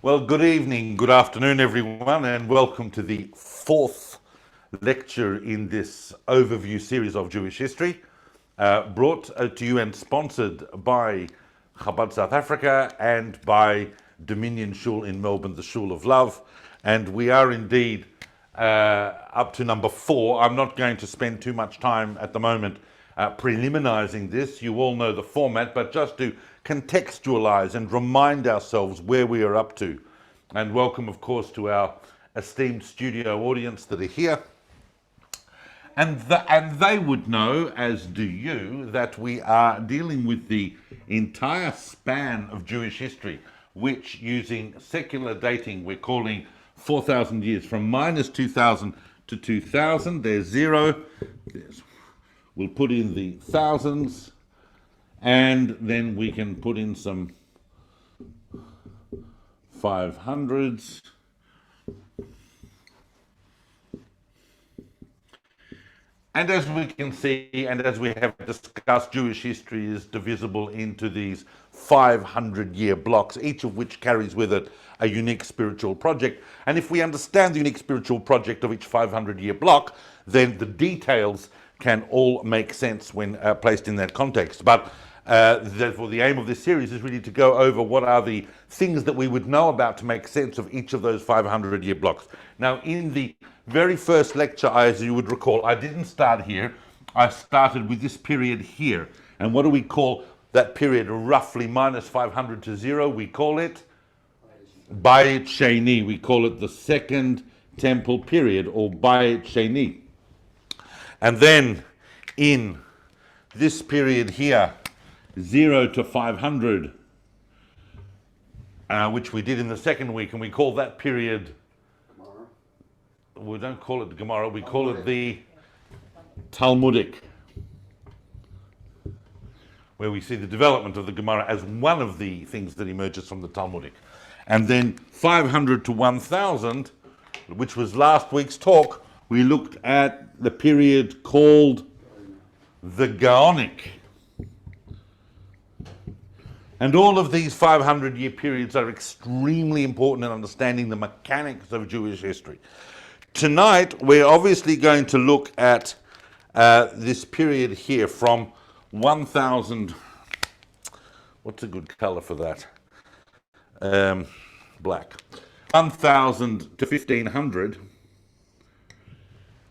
Well, good evening, good afternoon, everyone, and welcome to the fourth lecture in this overview series of Jewish history, brought to you and sponsored by Chabad South Africa and by Dominion Shul in Melbourne, the Shul of Love. And we are indeed up to number four. I'm not going to spend too much time at the moment preliminarizing this. You all know the format, but just to contextualize and remind ourselves where we are up to. And welcome, of course, to our esteemed studio audience that are here. And they would know, as do you, that we are dealing with the entire span of Jewish history, which, using secular dating, we're calling 4,000 years, from minus 2000 to 2000. There's zero. We'll put in the thousands, and then we can put in some 500s. And as we can see, and as we have discussed, Jewish history is divisible into these 500-year blocks, each of which carries with it a unique spiritual project. And if we understand the unique spiritual project of each 500-year block, then the details can all make sense when placed in that context. But therefore, the aim of this series is really to go over what are the things that we would know about to make sense of each of those 500-year blocks. Now, in the very first lecture, as you would recall, I didn't start here. I started with this period here. And what do we call that period, roughly minus 500 to 0? We call it Bayit Sheni. We call it the Second Temple period, or Bayit Sheni. And then in this period here, 0 to 500, which we did in the second week, and we call that period, we don't call it the Gemara, we call it the Talmudic, where we see the development of the Gemara as one of the things that emerges from the Talmudic. And then 500 to 1000, which was last week's talk, we looked at the period called the Gaonic. And all of these 500-year periods are extremely important in understanding the mechanics of Jewish history. Tonight, we're obviously going to look at this period here from 1000, what's a good color for that? Black. 1000 to 1500.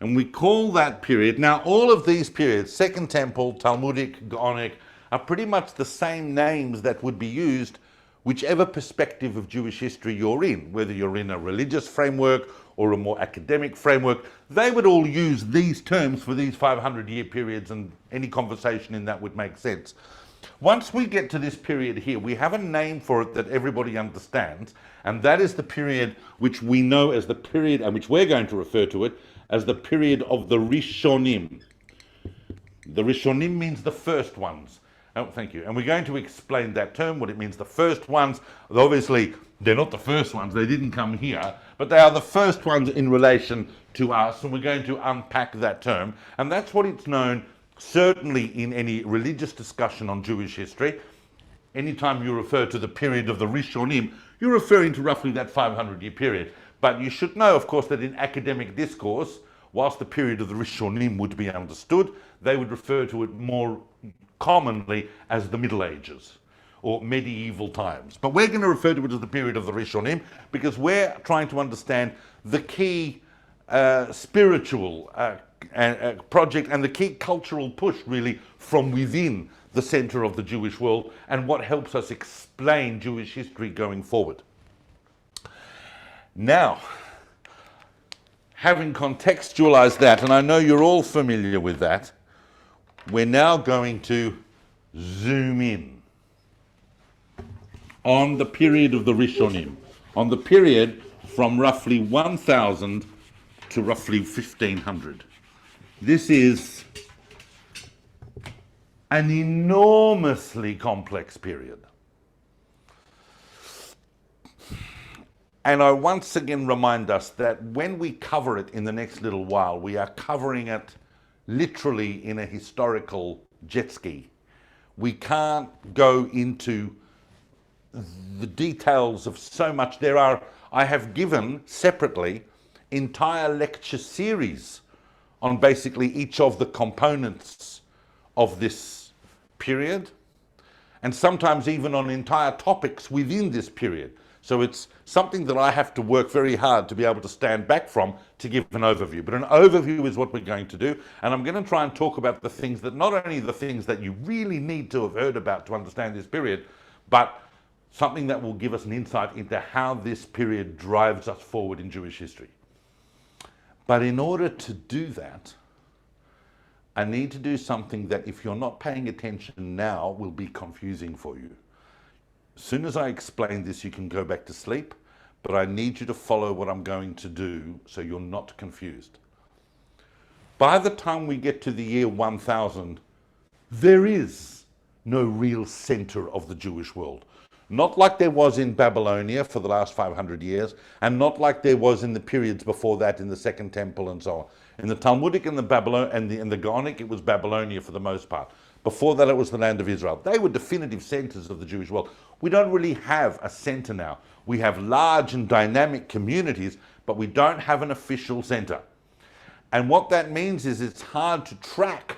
And we call that period, now all of these periods, Second Temple, Talmudic, Gaonic, are pretty much the same names that would be used whichever perspective of Jewish history you're in, whether you're in a religious framework or a more academic framework. They would all use these terms for these 500-year periods, and any conversation in that would make sense. Once we get to this period here, we have a name for it that everybody understands, and that is the period which we know as the period, and which we're going to refer to it as the period of the Rishonim. The Rishonim means the first ones. Oh, thank you. And we're going to explain that term, what it means, the first ones. Obviously, they're not the first ones, they didn't come here, but they are the first ones in relation to us, and we're going to unpack that term. And that's what it's known, certainly in any religious discussion on Jewish history. Anytime you refer to the period of the Rishonim, you're referring to roughly that 500-year period. But you should know, of course, that in academic discourse, whilst the period of the Rishonim would be understood, they would refer to it more commonly as the Middle Ages or medieval times. But we're going to refer to it as the period of the Rishonim because we're trying to understand the key spiritual project and the key cultural push really from within the center of the Jewish world and what helps us explain Jewish history going forward. Now, having contextualized that, and I know you're all familiar with that, we're now going to zoom in on the period of the Rishonim, on the period from roughly 1000 to roughly 1500. This is an enormously complex period. And I once again remind us that when we cover it in the next little while, we are covering it literally in a historical jet ski. We can't go into the details of so much. I have given separately entire lecture series on basically each of the components of this period, and sometimes even on entire topics within this period. So it's something that I have to work very hard to be able to stand back from to give an overview. But an overview is what we're going to do. And I'm going to try and talk about the things that, not only the things that you really need to have heard about to understand this period, but something that will give us an insight into how this period drives us forward in Jewish history. But in order to do that, I need to do something that, if you're not paying attention now, will be confusing for you. As soon as I explain this, you can go back to sleep, but I need you to follow what I'm going to do so you're not confused. By the time we get to the year 1000, there is no real center of the Jewish world. Not like there was in Babylonia for the last 500 years, and not like there was in the periods before that in the Second Temple and so on. In the Talmudic and the Gaonic, it was Babylonia for the most part. Before that, it was the land of Israel. They were definitive centers of the Jewish world. We don't really have a center now. We have large and dynamic communities, but we don't have an official center. And what that means is it's hard to track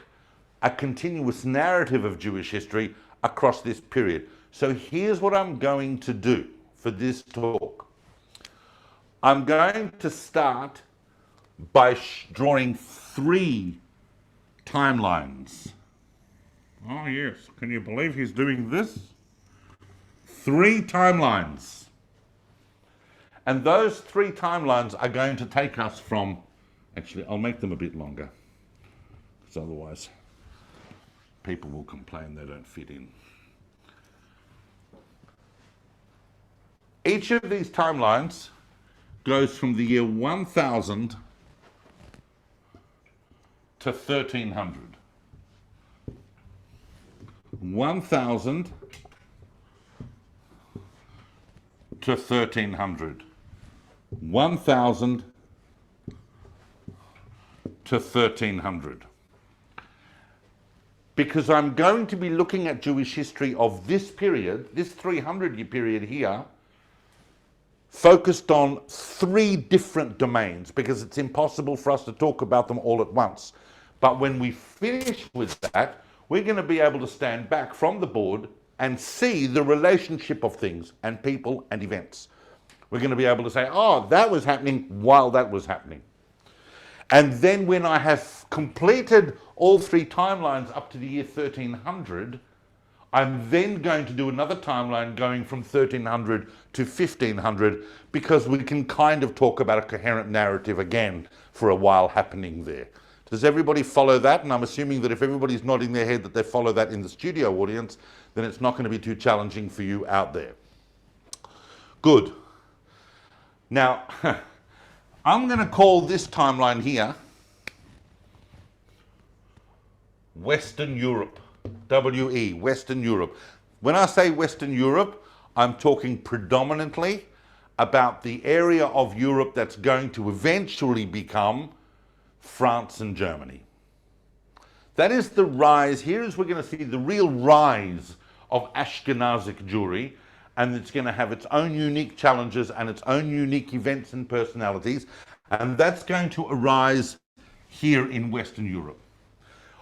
a continuous narrative of Jewish history across this period. So here's what I'm going to do for this talk. I'm going to start by drawing 3 timelines. Oh yes, can you believe he's doing this? 3 timelines. And those 3 timelines are going to take us from, actually I'll make them a bit longer, because otherwise people will complain they don't fit in. Each of these timelines goes from the year 1000 to 1300. 1000 to 1300. 1000 to 1300. Because I'm going to be looking at Jewish history of this period, this 300-year period here, focused on 3 different domains, because it's impossible for us to talk about them all at once. But when we finish with that, we're going to be able to stand back from the board and see the relationship of things and people and events. We're going to be able to say, oh, that was happening while that was happening. And then when I have completed all 3 timelines up to the year 1300, I'm then going to do another timeline going from 1300 to 1500, because we can kind of talk about a coherent narrative again for a while happening there. Does everybody follow that? And I'm assuming that if everybody's nodding their head that they follow that in the studio audience, then it's not going to be too challenging for you out there. Good. Now, I'm going to call this timeline here Western Europe. WE, Western Europe. When I say Western Europe, I'm talking predominantly about the area of Europe that's going to eventually become France and Germany. That is the rise. Here is we're going to see the real rise of Ashkenazic Jewry, and it's going to have its own unique challenges and its own unique events and personalities, and that's going to arise here in Western Europe.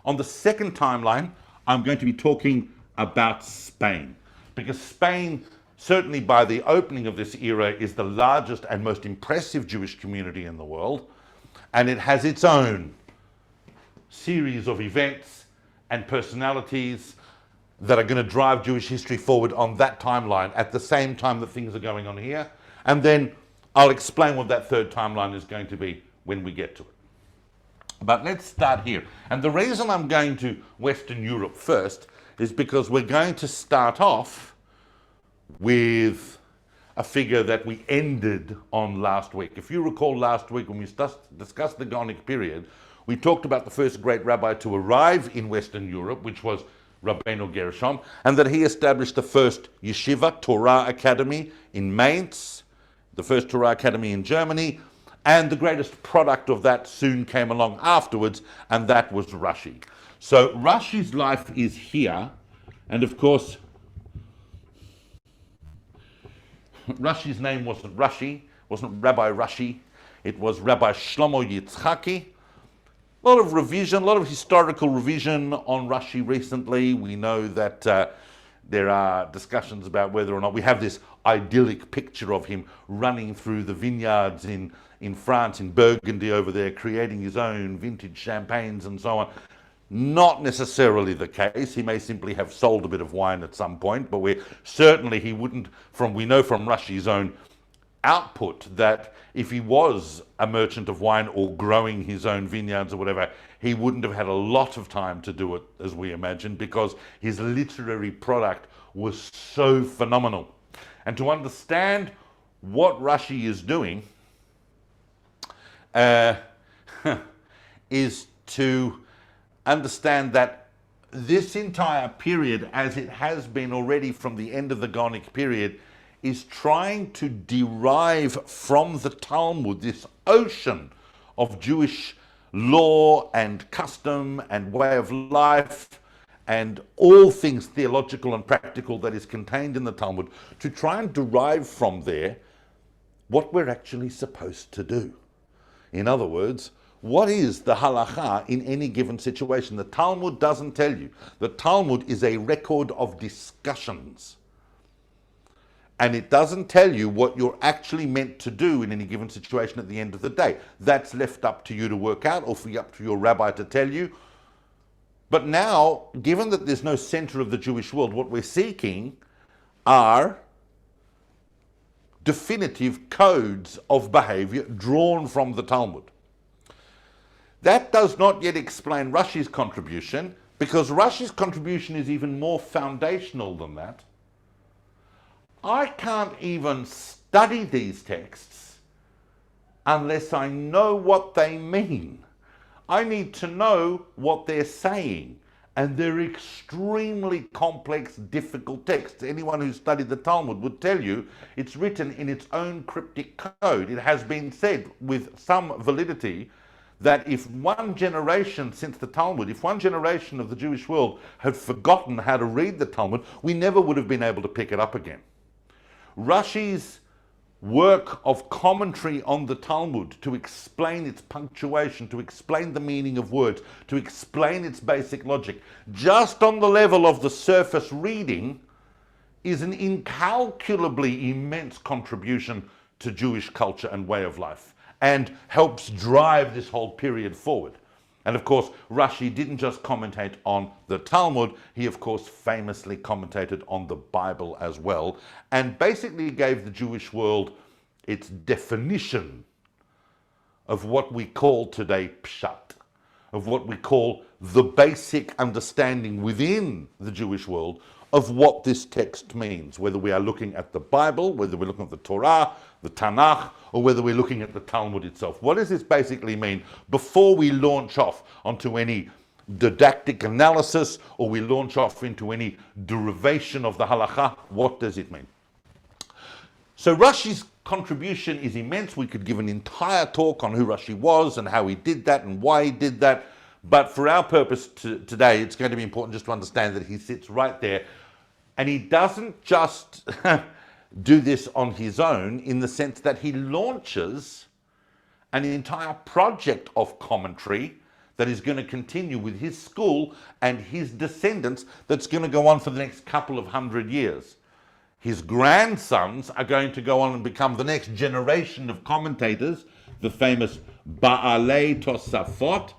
On the second timeline, I'm going to be talking about Spain, because Spain, certainly by the opening of this era, is the largest and most impressive Jewish community in the world, and it has its own series of events and personalities that are going to drive Jewish history forward on that timeline at the same time that things are going on here. And then I'll explain what that third timeline is going to be when we get to it. But let's start here. And the reason I'm going to Western Europe first is because we're going to start off with a figure that we ended on last week. If you recall last week when we discussed the Gaonic period, we talked about the first great rabbi to arrive in Western Europe, which was Rabbeinu Gershom, and that he established the first yeshiva, Torah Academy in Mainz, the first Torah Academy in Germany, and the greatest product of that soon came along afterwards, and that was Rashi. So Rashi's life is here, and of course, Rashi's name wasn't Rashi, wasn't Rabbi Rashi, it was Rabbi Shlomo Yitzchaki. A lot of revision, a lot of historical revision on Rashi recently. We know that there are discussions about whether or not we have this idyllic picture of him running through the vineyards in France, in Burgundy over there, creating his own vintage champagnes and so on. Not necessarily the case. He may simply have sold a bit of wine at some point, but he wouldn't, we know from Rashi's own output that if he was a merchant of wine or growing his own vineyards or whatever, he wouldn't have had a lot of time to do it, as we imagine, because his literary product was so phenomenal. And to understand what Rashi is doing is to understand that this entire period, as it has been already from the end of the Gaonic period, is trying to derive from the Talmud this ocean of Jewish law and custom and way of life and all things theological and practical that is contained in the Talmud, to try and derive from there what we're actually supposed to do. In other words, what is the halacha in any given situation? The Talmud doesn't tell you. The Talmud is a record of discussions. And it doesn't tell you what you're actually meant to do in any given situation at the end of the day. That's left up to you to work out, or up to your rabbi to tell you. But now, given that there's no center of the Jewish world, what we're seeking are definitive codes of behavior drawn from the Talmud. That does not yet explain Rashi's contribution, because Rashi's contribution is even more foundational than that. I can't even study these texts unless I know what they mean. I need to know what they're saying. And they're extremely complex, difficult texts. Anyone who's studied the Talmud would tell you it's written in its own cryptic code. It has been said with some validity that if one generation since the Talmud, if one generation of the Jewish world had forgotten how to read the Talmud, we never would have been able to pick it up again. Rashi's work of commentary on the Talmud to explain its punctuation, to explain the meaning of words, to explain its basic logic, just on the level of the surface reading, is an incalculably immense contribution to Jewish culture and way of life, and helps drive this whole period forward. And of course, Rashi didn't just commentate on the Talmud, he of course famously commentated on the Bible as well, and basically gave the Jewish world its definition of what we call today pshat, of what we call the basic understanding within the Jewish world of what this text means, whether we are looking at the Bible, whether we're looking at the Torah, the Tanakh, or whether we're looking at the Talmud itself. What does this basically mean before we launch off onto any didactic analysis or we launch off into any derivation of the halakha? What does it mean? So Rashi's contribution is immense. We could give an entire talk on who Rashi was and how he did that and why he did that. But for our purpose today, it's going to be important just to understand that he sits right there. And he doesn't just do this on his own, in the sense that he launches an entire project of commentary that is going to continue with his school and his descendants, that's going to go on for the next couple of 100 years. His grandsons are going to go on and become the next generation of commentators, the famous Ba'alei Tosafot,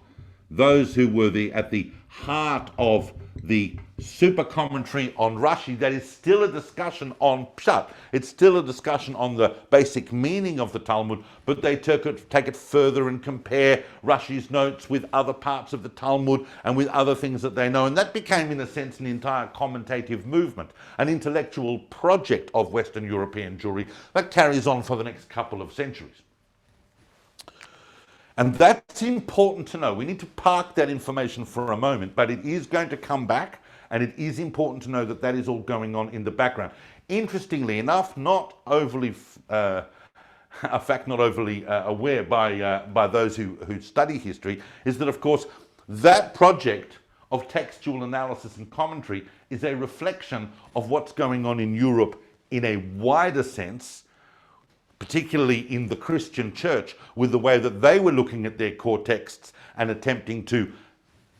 those who were at the heart of the super commentary on Rashi. That is still a discussion on Pshat. It's still a discussion on the basic meaning of the Talmud, but they take it further and compare Rashi's notes with other parts of the Talmud and with other things that they know. And that became, in a sense, an entire commentative movement, an intellectual project of Western European Jewry that carries on for the next couple of centuries. And that's important to know. We need to park that information for a moment, but it is going to come back, and it is important to know that that is all going on in the background. Interestingly enough, not overly, a fact not overly aware by those who study history, is that, of course, that project of textual analysis and commentary is a reflection of what's going on in Europe in a wider sense, particularly in the Christian church, with the way that they were looking at their core texts and attempting to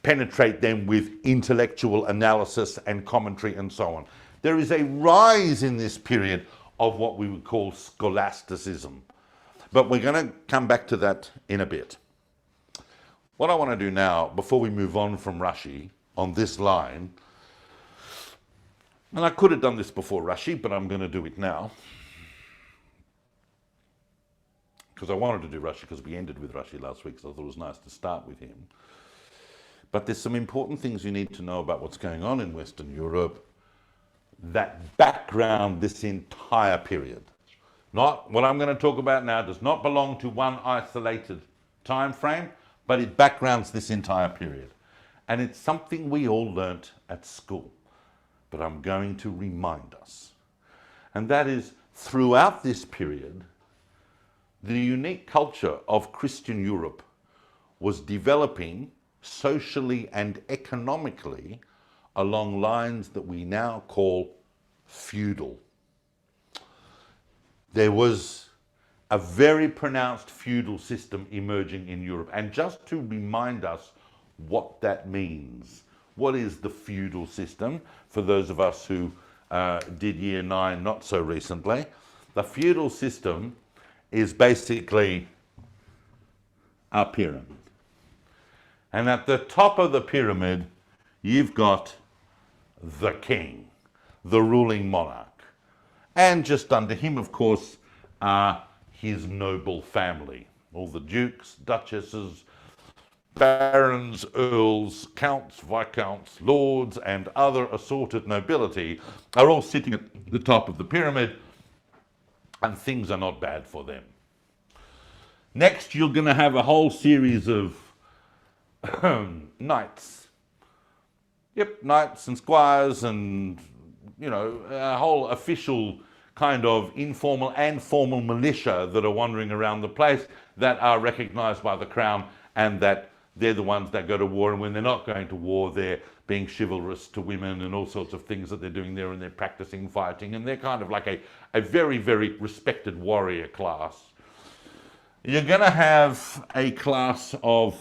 penetrate them with intellectual analysis and commentary and so on. There is a rise in this period of what we would call scholasticism. But we're going to come back to that in a bit. What I want to do now, before we move on from Rashi on this line, and I could have done this before Rashi, but I'm going to do it now, because I wanted to do Rashi because we ended with Rashi last week, so I thought it was nice to start with him. But there's some important things you need to know about what's going on in Western Europe that background this entire period. Not what I'm going to talk about now does not belong to one isolated time frame, but it backgrounds this entire period. And it's something we all learnt at school, but I'm going to remind us. And that is, throughout this period, the unique culture of Christian Europe was developing socially and economically along lines that we now call feudal. There was a very pronounced feudal system emerging in Europe. And just to remind us what that means, what is the feudal system, for those of us who did year 9 not so recently, the feudal system is basically a pyramid. And at the top of the pyramid, you've got the king, the ruling monarch. And just under him, of course, are his noble family. All the dukes, duchesses, barons, earls, counts, viscounts, lords, and other assorted nobility are all sitting at the top of the pyramid, and things are not bad for them. Next, you're going to have a whole series of knights. Yep, knights and squires and, you know, a whole official kind of informal and formal militia that are wandering around the place that are recognized by the crown, and that they're the ones that go to war, and when they're not going to war, they're being chivalrous to women and all sorts of things that they're doing there, and they're practicing fighting, and they're kind of like a very, very respected warrior class. You're going to have a class of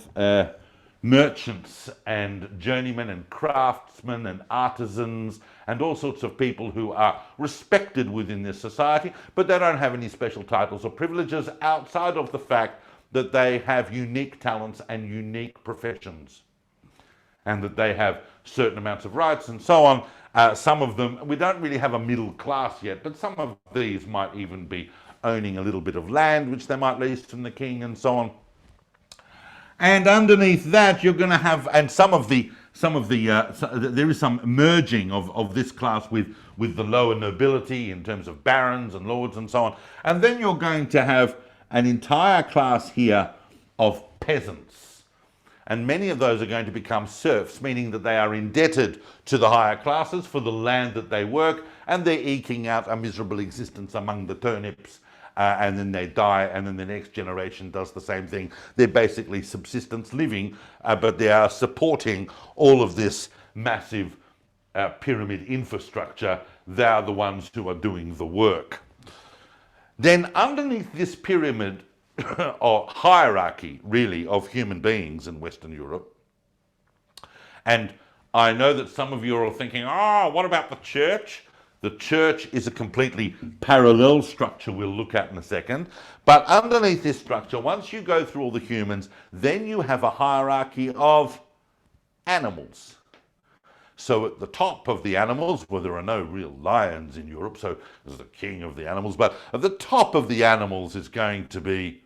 merchants and journeymen and craftsmen and artisans and all sorts of people who are respected within this society, but they don't have any special titles or privileges outside of the fact that they have unique talents and unique professions, and that they have certain amounts of rights and so on. Some of them, we don't really have a middle class yet, but some of these might even be owning a little bit of land, which they might lease from the king and so on. And underneath that, you're going to have, and there is some merging of this class with the lower nobility in terms of barons and lords and so on. And then you're going to have an entire class here of peasants. And many of those are going to become serfs, meaning that they are indebted to the higher classes for the land that they work, and they're eking out a miserable existence among the turnips. And then they die, and then the next generation does the same thing. They're basically subsistence living, but they are supporting all of this massive pyramid infrastructure. They are the ones who are doing the work. Then underneath this pyramid, or hierarchy, really, of human beings in Western Europe, and I know that some of you are thinking, oh, what about the church? The church is a completely parallel structure we'll look at in a second. But underneath this structure, once you go through all the humans, then you have a hierarchy of animals. So at the top of the animals, well, there are no real lions in Europe, so there's the king of the animals, but at the top of the animals is going to be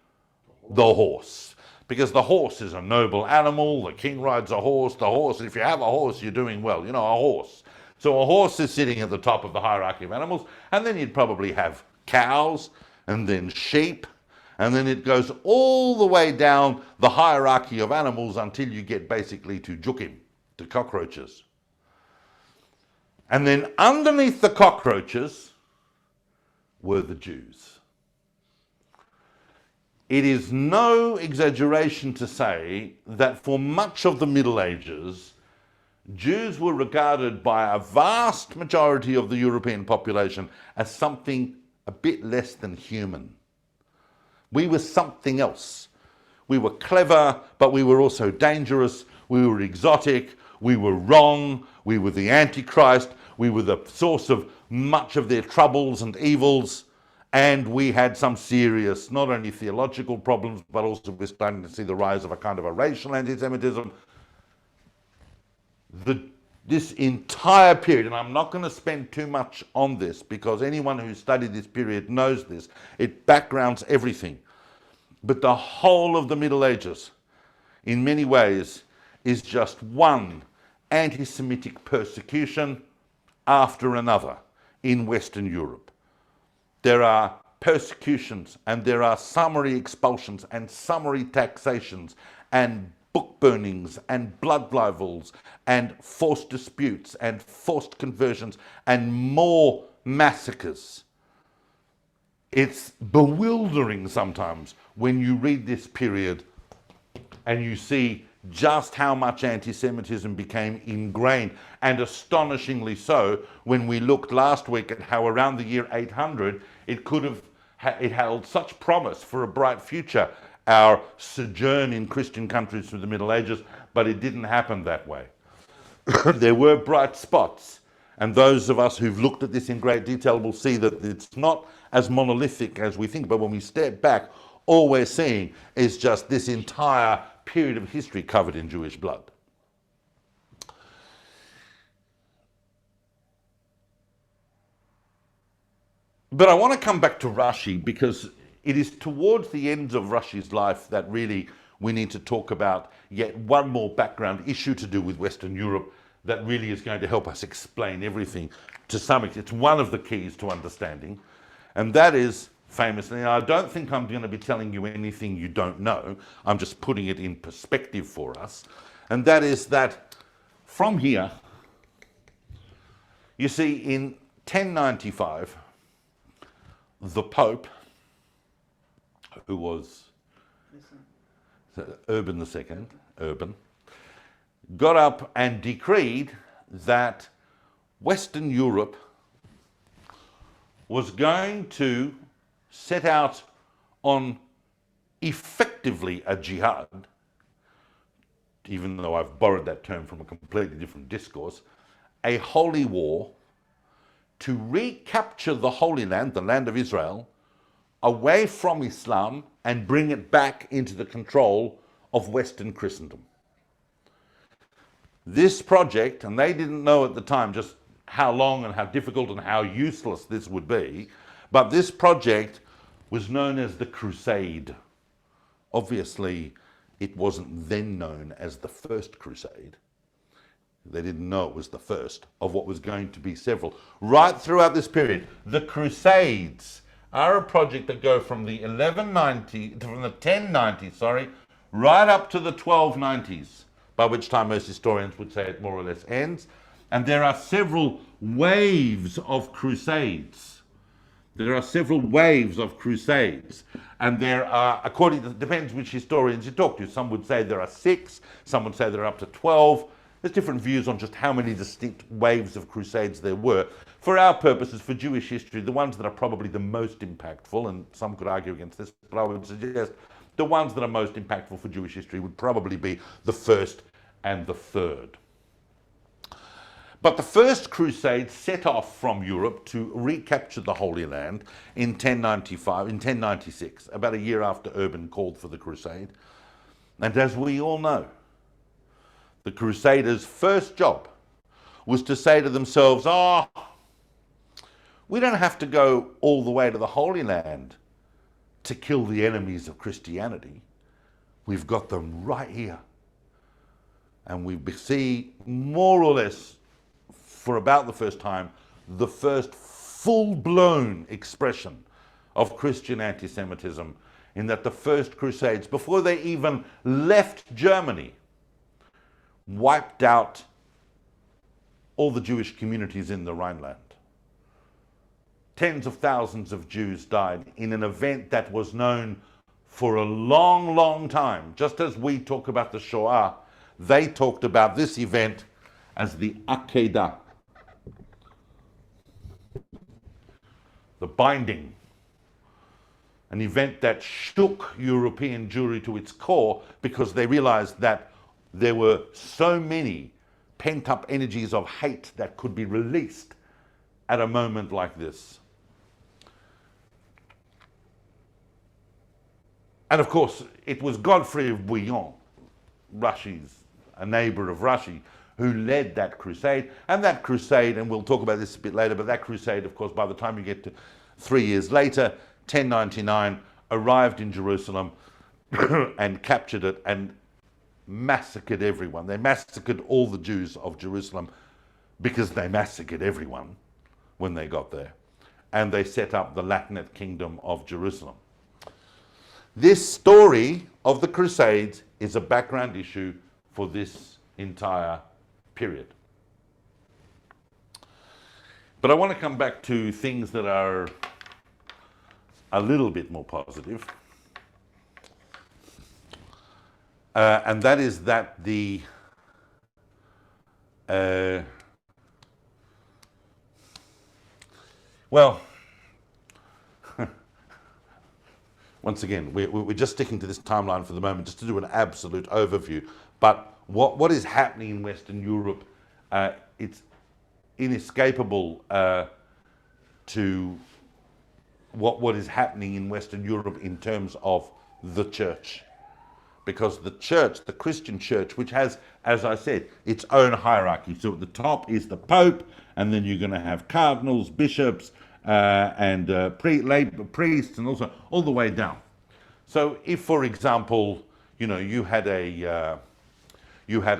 the horse. Because the horse is a noble animal, the king rides a horse, if you have a horse, you're doing well, you know, a horse. So a horse is sitting at the top of the hierarchy of animals, and then you'd probably have cows, and then sheep, and then it goes all the way down the hierarchy of animals until you get basically to jukim, to cockroaches. And then underneath the cockroaches were the Jews. It is no exaggeration to say that for much of the Middle Ages, Jews were regarded by a vast majority of the European population as something a bit less than human. We were something else. We were clever, but we were also dangerous. We were exotic. We were wrong. We were the Antichrist. We were the source of much of their troubles and evils. And we had some serious, not only theological problems, but also we're starting to see the rise of a kind of a racial anti-Semitism. This entire period, and I'm not going to spend too much on this because anyone who studied this period knows this, it backgrounds everything. But the whole of the Middle Ages, in many ways, is just one anti-Semitic persecution after another in Western Europe. There are persecutions and there are summary expulsions and summary taxations and book burnings and blood libels and forced disputes and forced conversions and more massacres. It's bewildering sometimes when you read this period and you see just how much anti-Semitism became ingrained, and astonishingly so when we looked last week at how around the year 800 it held such promise for a bright future, our sojourn in Christian countries through the Middle Ages, but it didn't happen that way. There were bright spots, and those of us who've looked at this in great detail will see that it's not as monolithic as we think, but when we step back, all we're seeing is just this entire period of history covered in Jewish blood. But I want to come back to Rashi because it is towards the end of Rashi's life that really we need to talk about yet one more background issue to do with Western Europe that really is going to help us explain everything to some extent. It's one of the keys to understanding, and that is famously, and I don't think I'm going to be telling you anything you don't know, I'm just putting it in perspective for us, and that is that from here, you see in 1095, the Pope, who was Urban II, got up and decreed that Western Europe was going to set out on effectively a jihad, even though I've borrowed that term from a completely different discourse, a holy war to recapture the Holy Land, the land of Israel, away from Islam and bring it back into the control of Western Christendom. This project, and they didn't know at the time just how long and how difficult and how useless this would be, but this project was known as the Crusade. Obviously, it wasn't then known as the First Crusade. They didn't know it was the first of what was going to be several. Right throughout this period, the Crusades are a project that go from the 1090s, right up to the 1290s, by which time most historians would say it more or less ends. And there are several waves of crusades. There are several waves of crusades. And there are, according to, depends which historians you talk to. Some would say there are 6, some would say there are up to 12. There's different views on just how many distinct waves of crusades there were. For our purposes, for Jewish history, the ones that are probably the most impactful, and some could argue against this, but I would suggest the ones that are most impactful for Jewish history would probably be the first and the third. But the first crusade set off from Europe to recapture the Holy Land in 1096, about a year after Urban called for the crusade. And as we all know, the Crusaders' first job was to say to themselves, we don't have to go all the way to the Holy Land to kill the enemies of Christianity. We've got them right here. And we see more or less, for about the first time, the first full-blown expression of Christian anti-Semitism, in that the first Crusades, before they even left Germany, wiped out all the Jewish communities in the Rhineland. Tens of thousands of Jews died in an event that was known for a long, long time. Just as we talk about the Shoah, they talked about this event as the Akedah, the binding, an event that shook European Jewry to its core because they realized that there were so many pent-up energies of hate that could be released at a moment like this. And of course, it was Godfrey of Bouillon, a neighbor of Russia, who led that crusade. And that crusade, and we'll talk about this a bit later, but that crusade, of course, by the time you get to 3 years later, 1099, arrived in Jerusalem and captured it and massacred everyone. They massacred all the Jews of Jerusalem because they massacred everyone when they got there. And they set up the Latinate Kingdom of Jerusalem. This story of the Crusades is a background issue for this entire period. But I want to come back to things that are a little bit more positive. And that is that the well, once again, we're just sticking to this timeline for the moment, just to do an absolute overview. But what is happening in Western Europe, it's inescapable to what is happening in Western Europe in terms of the church. Because the church, the Christian church, which has, as I said, its own hierarchy. So at the top is the Pope, and then you're going to have cardinals, bishops, and priests, and also all the way down. So if, for example, you had a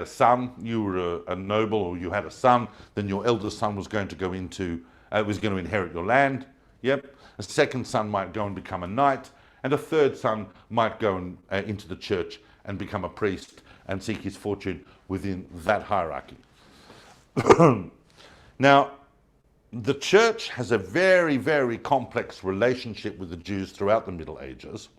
son, you were a noble, or you had a son, then your eldest son was going to go into, was going to inherit your land. Yep. A second son might go and become a knight, and a third son might go into the church and become a priest and seek his fortune within that hierarchy. Now, the church has a very, very complex relationship with the Jews throughout the Middle Ages.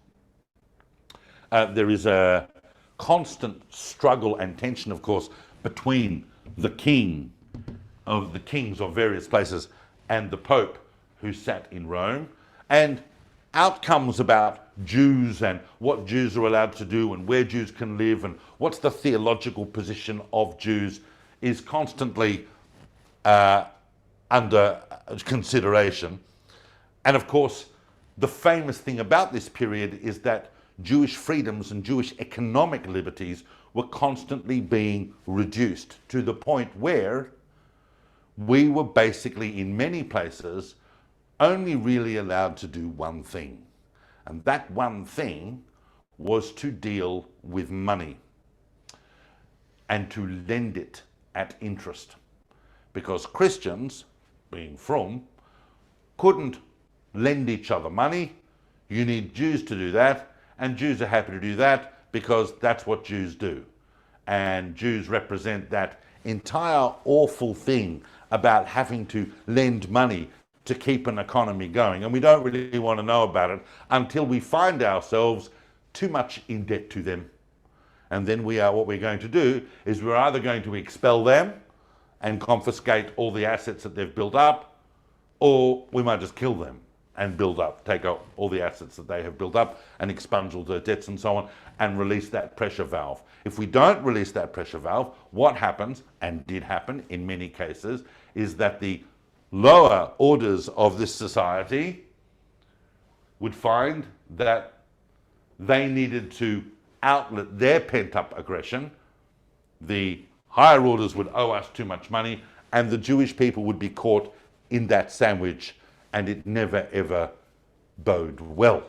There is a constant struggle and tension, of course, between the kings of various places and the Pope, who sat in Rome, and outcomes about Jews and what Jews are allowed to do and where Jews can live and what's the theological position of Jews is constantly under consideration. And of course, the famous thing about this period is that Jewish freedoms and Jewish economic liberties were constantly being reduced to the point where we were basically, in many places, only really allowed to do one thing. And that one thing was to deal with money and to lend it at interest. Because Christians, being frum, couldn't lend each other money. You need Jews to do that, and Jews are happy to do that because that's what Jews do. And Jews represent that entire awful thing about having to lend money to keep an economy going. And we don't really want to know about it until we find ourselves too much in debt to them. And then what we're going to do is we're either going to expel them and confiscate all the assets that they've built up, or we might just kill them and take out all the assets that they have built up and expunge all their debts and so on, and release that pressure valve. If we don't release that pressure valve, what happens, and did happen in many cases, is that the lower orders of this society would find that they needed to outlet their pent-up aggression. The higher orders would owe us too much money, and the Jewish people would be caught in that sandwich, and it never ever bode well.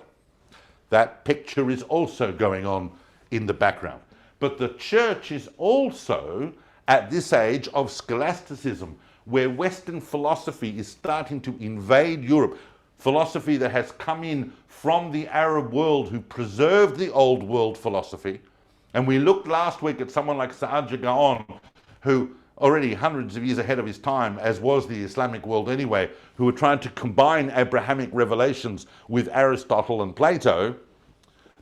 That picture is also going on in the background. But the church is also at this age of scholasticism, where Western philosophy is starting to invade Europe. Philosophy that has come in from the Arab world, who preserved the old world philosophy. And we looked last week at someone like Sa'adja Gaon, who already hundreds of years ahead of his time, as was the Islamic world anyway, who were trying to combine Abrahamic revelations with Aristotle and Plato.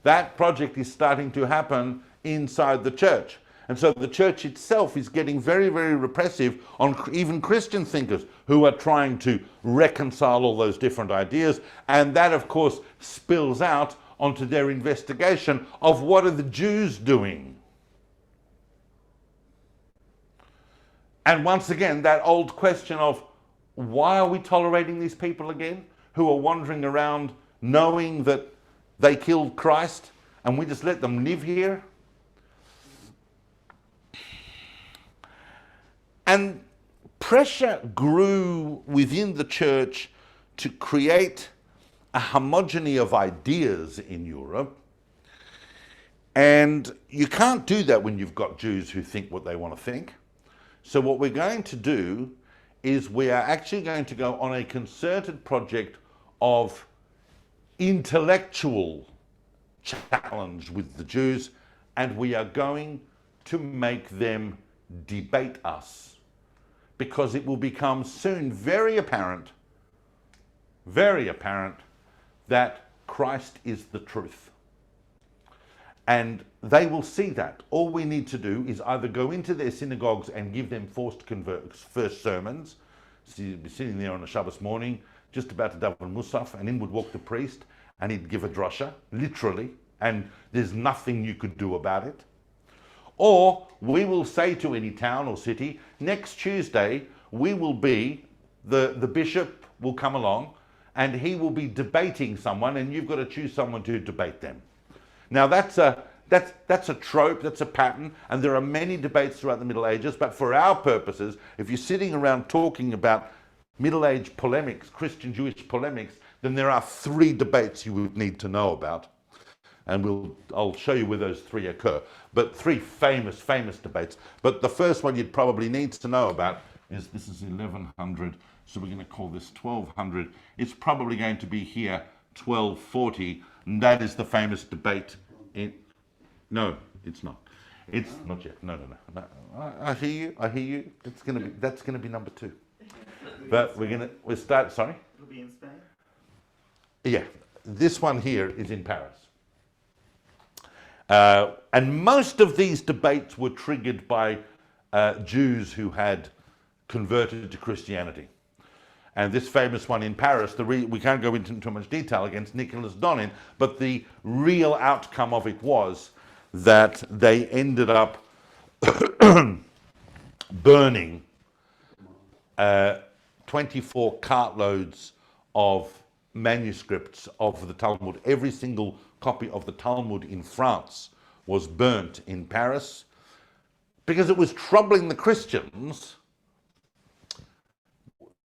That project is starting to happen inside the church. And so the church itself is getting very, very repressive on even Christian thinkers who are trying to reconcile all those different ideas. And that, of course, spills out onto their investigation of what are the Jews doing. And once again, that old question of why are we tolerating these people again who are wandering around knowing that they killed Christ and we just let them live here? And pressure grew within the church to create a homogeny of ideas in Europe. And you can't do that when you've got Jews who think what they want to think. So what we're going to do is we are actually going to go on a concerted project of intellectual challenge with the Jews, and we are going to make them debate us, because it will become soon very apparent that Christ is the truth. And they will see that. All we need to do is either go into their synagogues and give them first sermons. So you'd be sitting there on a Shabbos morning, just about to daven Musaf, and in would walk the priest, and he'd give a drasha, literally, and there's nothing you could do about it. Or we will say to any town or city, next Tuesday, we will be, the bishop will come along, and he will be debating someone, and you've got to choose someone to debate them. Now that's a trope, that's a pattern, and there are many debates throughout the Middle Ages, but for our purposes, if you're sitting around talking about Middle Age polemics, Christian-Jewish polemics, then there are 3 debates you would need to know about. And I'll show you where those 3 occur. But 3 famous debates. But the first one you'd probably need to know about is, this is 1100, so we're going to call this 1200. It's probably going to be here 1240, and that is the famous debate no, it's not. It's not yet. No. I hear you. That's gonna be number 2. But we'll start. Sorry. It'll be in Spain. Yeah, this one here is in Paris, and most of these debates were triggered by Jews who had converted to Christianity. And this famous one in Paris, we can't go into too much detail, against Nicholas Donin, but the real outcome of it was that they ended up burning 24 cartloads of manuscripts of the Talmud. Every single copy of the Talmud in France was burnt in Paris because it was troubling the Christians.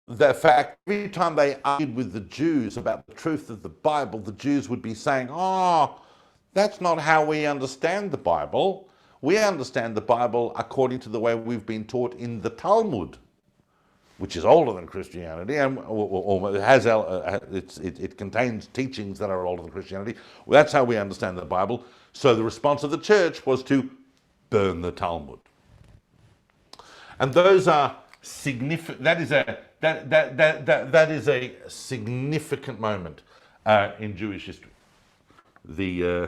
The fact, every time they argued with the Jews about the truth of the Bible, the Jews would be saying, oh, that's not how we understand the Bible. We understand the Bible according to the way we've been taught in the Talmud, which is older than Christianity, and it contains teachings that are older than Christianity. Well, that's how we understand the Bible. So the response of the church was to burn the Talmud. And those are significant. That is a significant moment in Jewish history. The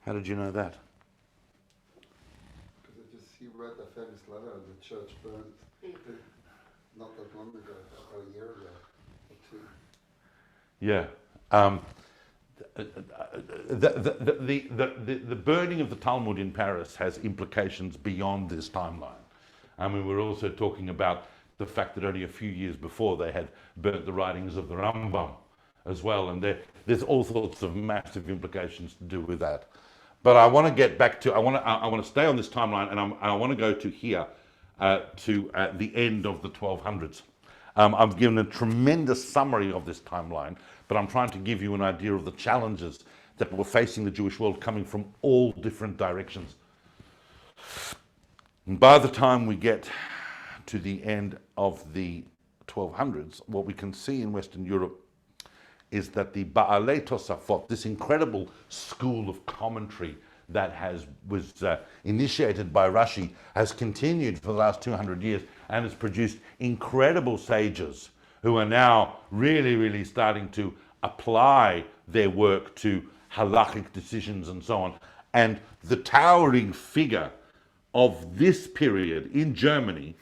how did you know that? Because he read a famous letter the church burned not that long ago, about a year ago or 2. Yeah. The burning of the Talmud in Paris has implications beyond this timeline. I mean, we're also talking about the fact that only a few years before they had burnt the writings of the Rambam as well, and there's all sorts of massive implications to do with that. But I want to get back to, I want to stay on this timeline, and I want to go to here, to the end of the 1200s. I've given a tremendous summary of this timeline, but I'm trying to give you an idea of the challenges that were facing the Jewish world coming from all different directions. And by the time we get to the end of the 1200s, what we can see in Western Europe is that the Ba'alei Tosafot, this incredible school of commentary that was initiated by Rashi, has continued for the last 200 years and has produced incredible sages who are now really, really starting to apply their work to halachic decisions and so on. And the towering figure of this period in Germany,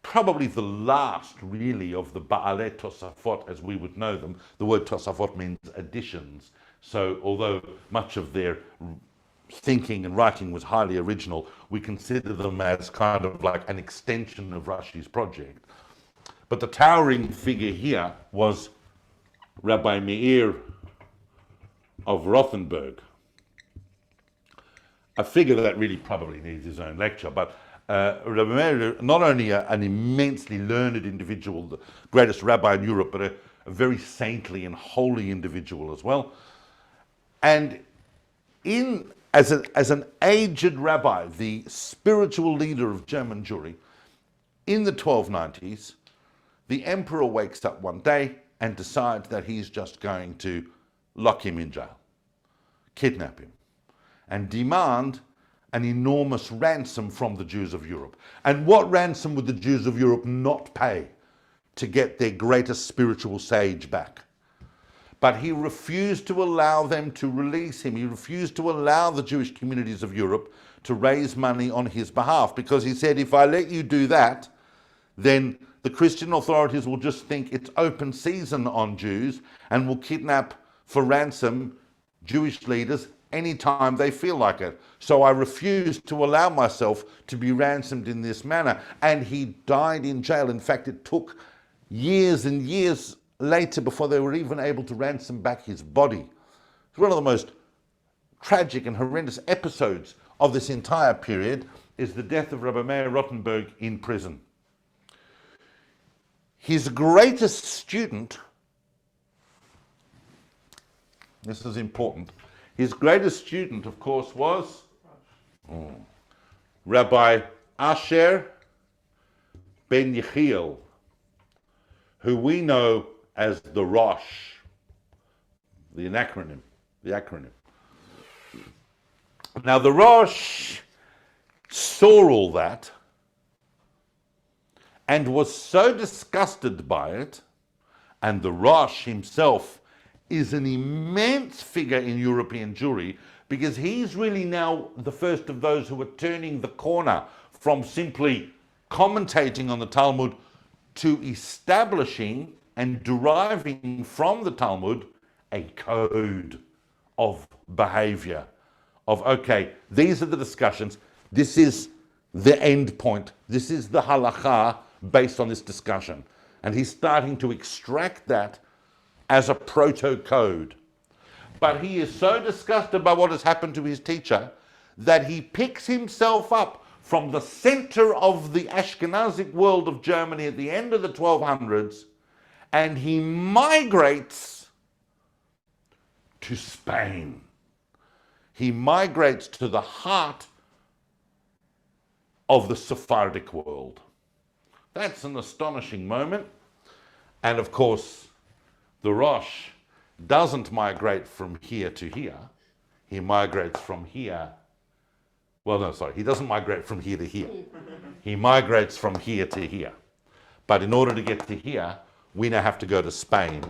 probably the last really of the Ba'alei Tosafot as we would know them. The word Tosafot means additions. So although much of their thinking and writing was highly original, we consider them as kind of like an extension of Rashi's project. But the towering figure here was Rabbi Meir of Rothenburg, a figure that really probably needs his own lecture. But Rabbi Meir, not only an immensely learned individual, the greatest rabbi in Europe, but a very saintly and holy individual as well. And as an aged rabbi, the spiritual leader of German Jewry, in the 1290s, the emperor wakes up one day and decides that he's just going to lock him in jail, kidnap him, and demand an enormous ransom from the Jews of Europe. And what ransom would the Jews of Europe not pay to get their greatest spiritual sage back? But he refused to allow them to release him. He refused to allow the Jewish communities of Europe to raise money on his behalf, because he said, if I let you do that, then the Christian authorities will just think it's open season on Jews and will kidnap for ransom Jewish leaders anytime they feel like it. So I refused to allow myself to be ransomed in this manner. And he died in jail. In fact, it took years and years later before they were even able to ransom back his body. It's one of the most tragic and horrendous episodes of this entire period is the death of Rabbi Meir Rothenburg in prison. His greatest student, this is important, his greatest student, of course, was Rabbi Asher ben Yechiel, who we know as the Rosh, the acronym. Now the Rosh saw all that and was so disgusted by it, and the Rosh himself is an immense figure in European Jewry, because he's really now the first of those who are turning the corner from simply commentating on the Talmud to establishing and deriving from the Talmud a code of behavior, of, okay, these are the discussions, this is the end point, this is the halakha based on this discussion. And he's starting to extract that as a proto-code. But he is so disgusted by what has happened to his teacher that he picks himself up from the center of the Ashkenazic world of Germany at the end of the 1200s, and he migrates to Spain. He migrates to the heart of the Sephardic world. That's an astonishing moment. And of course, the Rosh doesn't migrate from here to here. He migrates from here. Well, no, sorry. He doesn't migrate from here to here. He migrates from here to here. But in order to get to here, we now have to go to Spain.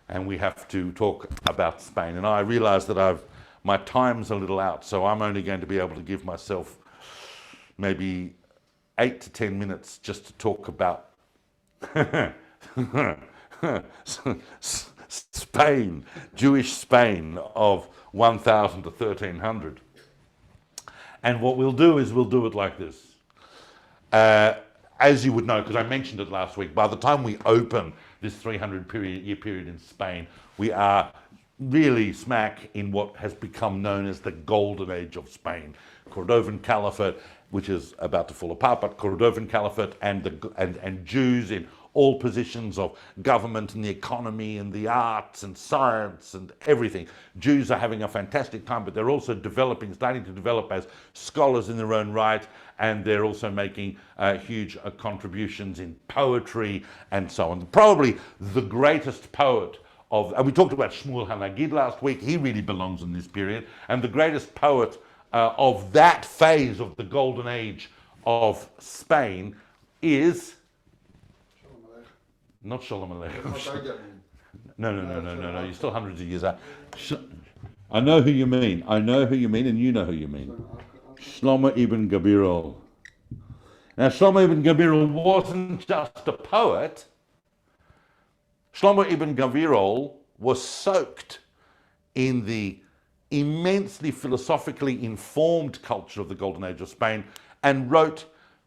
And we have to talk about Spain. And I realize that my time's a little out, so I'm only going to be able to give myself maybe 8 to 10 minutes just to talk about Spain, Jewish Spain of 1000 to 1300. And what we'll do is we'll do it like this. As you would know, because I mentioned it last week, by the time we open this 300-year period in Spain, we are really smack in what has become known as the Golden Age of Spain. Cordovan Caliphate, which is about to fall apart, but Cordovan Caliphate and Jews in all positions of government and the economy and the arts and science and everything. Jews are having a fantastic time, but they're also starting to develop as scholars in their own right, and they're also making huge contributions in poetry and so on. Probably the greatest poet and we talked about Shmuel HaNagid last week, he really belongs in this period, and the greatest poet of that phase of the golden age of Spain is not Sholem Aleichem. No. You're still hundreds of years out. I know who you mean. I know who you mean, and you know who you mean. Shlomo ibn Gabirol. Now, Shlomo ibn Gabirol wasn't just a poet. Shlomo ibn Gabirol was soaked in the immensely philosophically informed culture of the Golden Age of Spain and wrote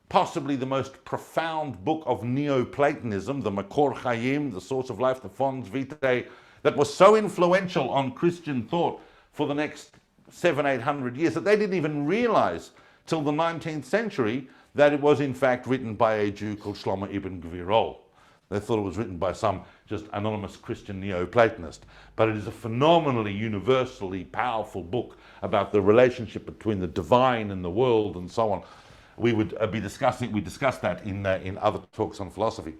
possibly the most profound book of Neoplatonism, the Makor Chayim, the Source of Life, the Fons Vitae, that was so influential on Christian thought for the next 700-800 years that they didn't even realize till the 19th century that it was in fact written by a Jew called Shlomo ibn Gabirol. They thought it was written by some just anonymous Christian Neoplatonist. But it is a phenomenally, universally powerful book about the relationship between the divine and the world and so on. We would we discussed that in other talks on philosophy.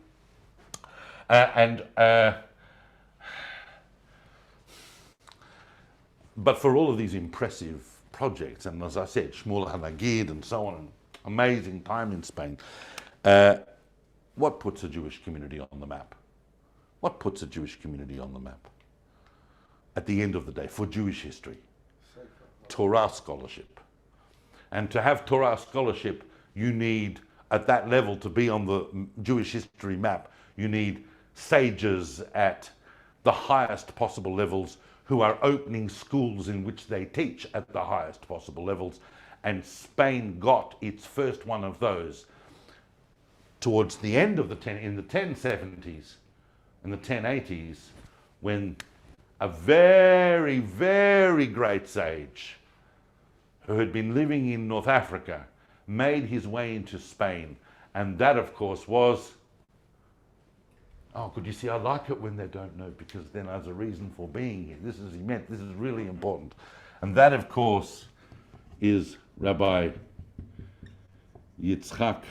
But for all of these impressive projects, and as I said, Shmuel HaNagid and so on, amazing time in Spain, what puts a Jewish community on the map? What puts a Jewish community on the map? At the end of the day, for Jewish history, Torah scholarship. And to have Torah scholarship, you need, at that level, to be on the Jewish history map, you need sages at the highest possible levels who are opening schools in which they teach at the highest possible levels. And Spain got its first one of those towards the end of in the 1070s and the 1080s, when a very, very great sage who had been living in North Africa made his way into Spain. And that, of course, was, oh, could you see, I like it when they don't know, because then there's a reason for being here. This is immense, this is really important. And that, of course, is Rabbi Yitzchak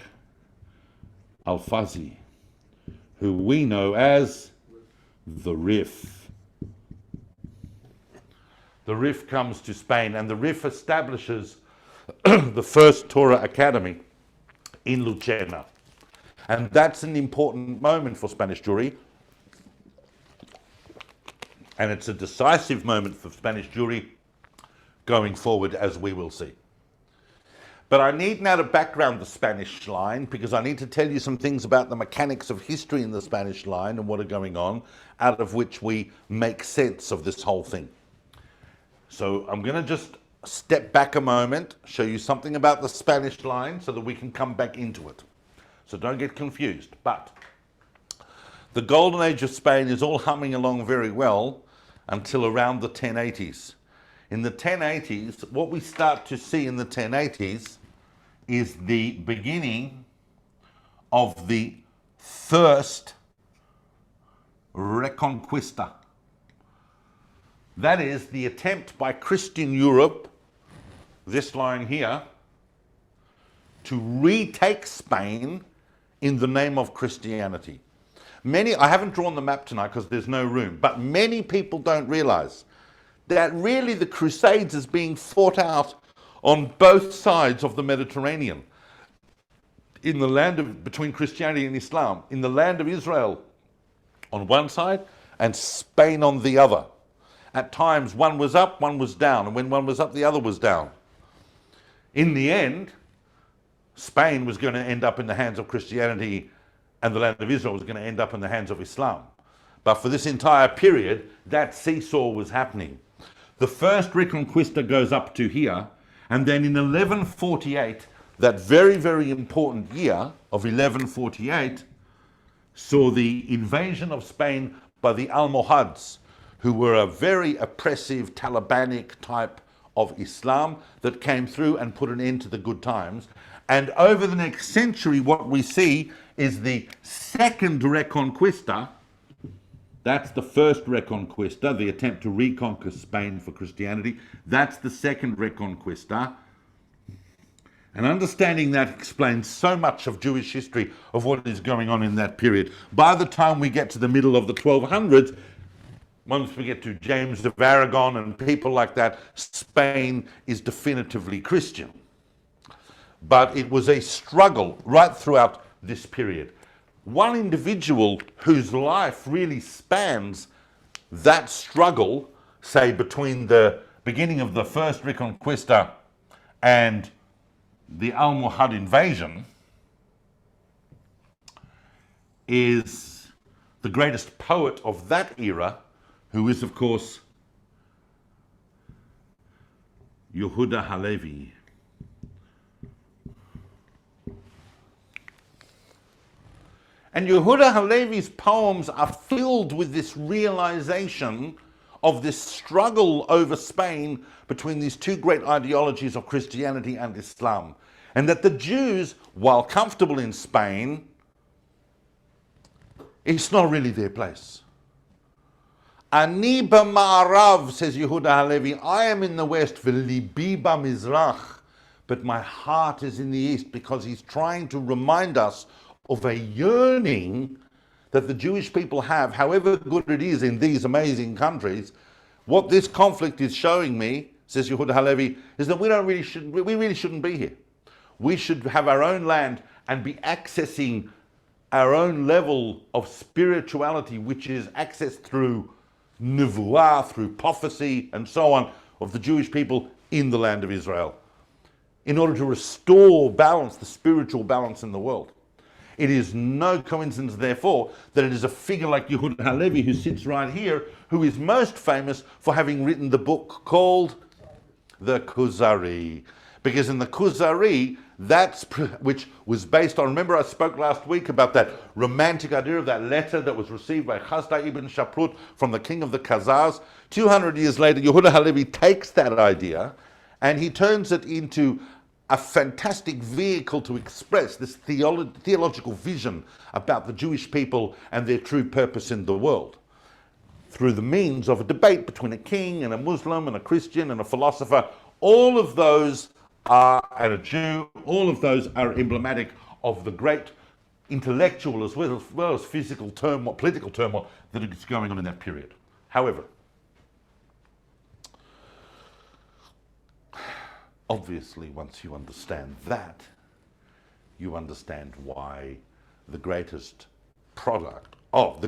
Alfazi, who we know as the Rif. The Rif comes to Spain, and the Rif establishes the first Torah Academy in Lucena. And that's an important moment for Spanish Jewry. And it's a decisive moment for Spanish Jewry going forward, as we will see. But I need now to background the Spanish line, because I need to tell you some things about the mechanics of history in the Spanish line and what are going on, out of which we make sense of this whole thing. So I'm going to just step back a moment, show you something about the Spanish line so that we can come back into it. So don't get confused. But the Golden Age of Spain is all humming along very well until around the 1080s. In the 1080s, what we start to see in the 1080s is the beginning of the first Reconquista. That is the attempt by Christian Europe, this line here, to retake Spain in the name of Christianity. I haven't drawn the map tonight because there's no room, but many people don't realize that really the Crusades is being fought out on both sides of the Mediterranean. In the land between Christianity and Islam, in the land of Israel on one side and Spain on the other. At times one was up, one was down, and when one was up, the other was down. In the end, Spain was going to end up in the hands of Christianity and the land of Israel was going to end up in the hands of Islam. But for this entire period, that seesaw was happening. The first Reconquista goes up to here, and then in 1148, that very, very important year of 1148, saw the invasion of Spain by the Almohads, who were a very oppressive Talibanic type of Islam that came through and put an end to the good times. And over the next century, what we see is the second Reconquista. That's the first Reconquista, the attempt to reconquer Spain for Christianity. That's the second Reconquista. And understanding that explains so much of Jewish history, of what is going on in that period. By the time we get to the middle of the 1200s, once we get to James of Aragon and people like that, Spain is definitively Christian. But it was a struggle right throughout this period. One individual whose life really spans that struggle, say, between the beginning of the first Reconquista and the Almohad invasion, is the greatest poet of that era, who is, of course, Yehuda Halevi. And Yehuda Halevi's poems are filled with this realization of this struggle over Spain between these two great ideologies of Christianity and Islam. And that the Jews, while comfortable in Spain, it's not really their place. Ani b'ma'arav, says Yehuda Halevi, I am in the west, v'libi b'mizrach, but my heart is in the east, because he's trying to remind us of a yearning that the Jewish people have, however good it is in these amazing countries. What this conflict is showing me, says Yehuda Halevi, is that we really shouldn't be here. We should have our own land and be accessing our own level of spirituality, which is accessed through nevuah, through prophecy, and so on, of the Jewish people in the land of Israel, in order to restore balance, the spiritual balance in the world. It is no coincidence, therefore, that it is a figure like Yehuda Halevi, who sits right here, who is most famous for having written the book called the Kuzari. Because in the Kuzari, which was based on, remember I spoke last week about that romantic idea of that letter that was received by Chasda ibn Shaprut from the king of the Khazars. 200 years later, Yehuda Halevi takes that idea and he turns it into a fantastic vehicle to express this theological vision about the Jewish people and their true purpose in the world, through the means of a debate between a king and a Muslim and a Christian and a philosopher. All of those are, and a Jew, all of those are emblematic of the great intellectual as well as physical turmoil, political turmoil that is going on in that period. However, obviously, once you understand that, you understand why the greatest product of the